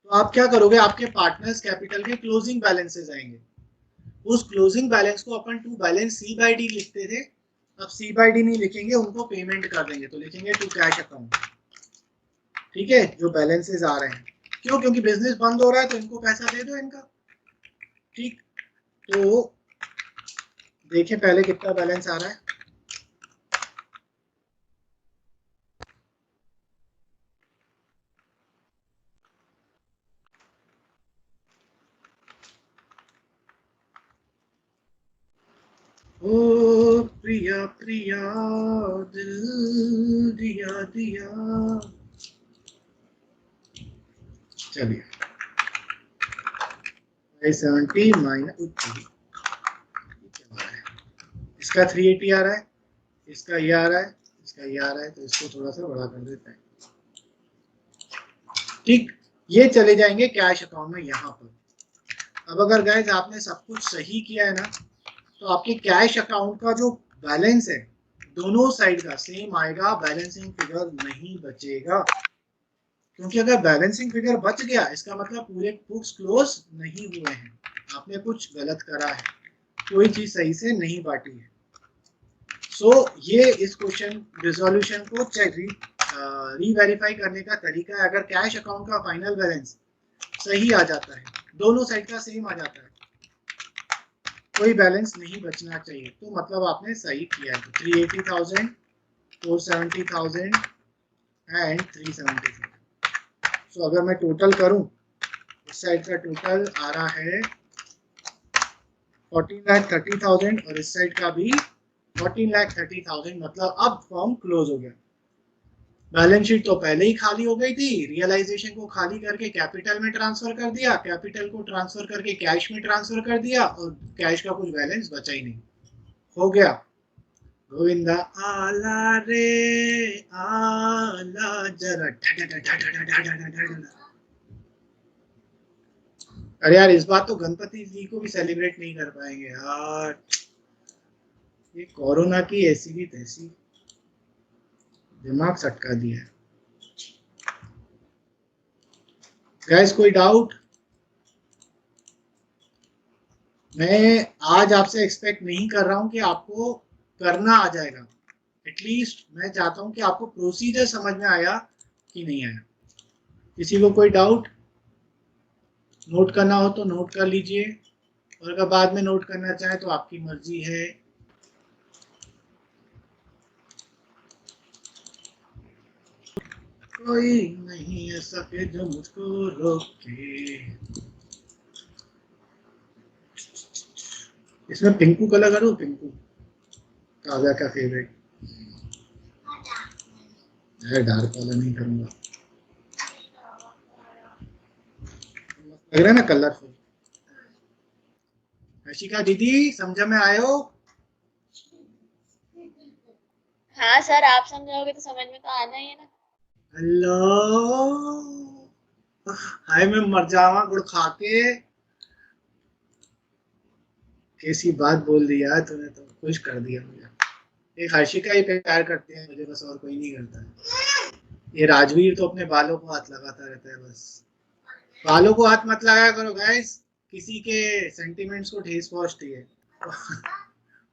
तो आप क्या करोगे, आपके पार्टनर्स कैपिटल के क्लोजिंग बैलेंसेस आएंगे, उस क्लोजिंग बैलेंस को अपन to balance C by D लिखते थे, अब सी बाई डी नहीं लिखेंगे, उनको पेमेंट कर देंगे, तो लिखेंगे टू कैश अकाउंट। ठीक है, जो बैलेंसेस आ रहे हैं, क्यों, क्योंकि बिजनेस बंद हो रहा है तो इनको पैसा दे दो इनका। ठीक, तो देखिए पहले कितना बैलेंस आ रहा है, ओ प्रिया प्रिया दिल दिया दिया। चलिए 70 माइनस, इसका इसका 380 आ रहा है, इसका ये आ रहा है, इसका ये आ रहा है, तो इसको थोड़ा सा बड़ा कर देते हैं। ठीक, ये चले जाएंगे कैश अकाउंट में यहाँ पर। अब अगर गाइस आपने सब कुछ सही किया है ना, तो आपके कैश अकाउंट का जो बैलेंस है दोनों साइड का सेम आएगा, बैलेंसिंग फिगर नहीं बचेगा। क्योंकि अगर बैलेंसिंग फिगर बच गया इसका मतलब पूरे बुक्स क्लोज नहीं हुए हैं, आपने कुछ गलत करा है, कोई चीज सही से नहीं बांटी है। सो ये इस क्वेश्चन रिजोल्यूशन को चेक रीवेरीफाई करने का तरीका है। अगर कैश अकाउंट का फाइनल बैलेंस सही आ जाता है, दोनों साइड का सेम आ जाता है, कोई बैलेंस नहीं बचना चाहिए, तो मतलब आपने सही किया है। 380,000, 470,000 एंड 370,000। सो अगर मैं टोटल करूं, इस साइड का टोटल आ रहा है 14,30,000 और इस साइड का भी 14,30,000। मतलब अब फॉर्म क्लोज हो गया। बैलेंस शीट तो पहले ही खाली हो गई थी, रियलाइजेशन को खाली करके कैपिटल में ट्रांसफर कर दिया, कैपिटल को ट्रांसफर करके कैश में ट्रांसफर कर दिया और कैश का कुछ बैलेंस बचा ही नहीं, हो गया। गोविंदा आला रे आला जरा। अरे यार इस बार तो गणपति जी को भी सेलिब्रेट नहीं कर पाएंगे यार, ये कोरोना की ऐसी भी तैसी दिमाग सटका दिया है। गाइस कोई डाउट? मैं आज आपसे एक्सपेक्ट नहीं कर रहा हूं कि आपको करना आ जाएगा, एटलीस्ट मैं चाहता हूं कि आपको प्रोसीजर समझ में आया कि नहीं आया। किसी को कोई डाउट? नोट करना हो तो नोट कर लीजिए, और अगर बाद में नोट करना चाहे तो आपकी मर्जी है। कोई नहीं ऐसा कि जो मुझको रोके। इसमें पिंकू कलर करो, पिंकू काव्या का फेवरेट है। डार्क वाला नहीं करूंगा, लग रहा है ना कलरफुल। हर्षिका दीदी समझ में आयो? हाँ सर, आप समझाओगे तो समझ में तो आना ही है ना। हेलो, हाय मैं मर जावा गुड़ खा के। कैसी बात बोल दी यार तूने, तो खुश कर दिया मुझे। एक हर्षिका ही प्यार करते हैं मुझे, बस और कोई नहीं करता है। ये राजवीर तो अपने बालों को हाथ लगाता रहता है बस। बालों को हाथ मत लगाया करो गाइस, किसी के सेंटिमेंट्स को ठेस पहुंचती है।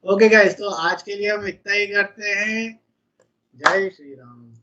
ओके गाइस, तो आज के लिए हम इतना ही करते हैं। जय श्री राम।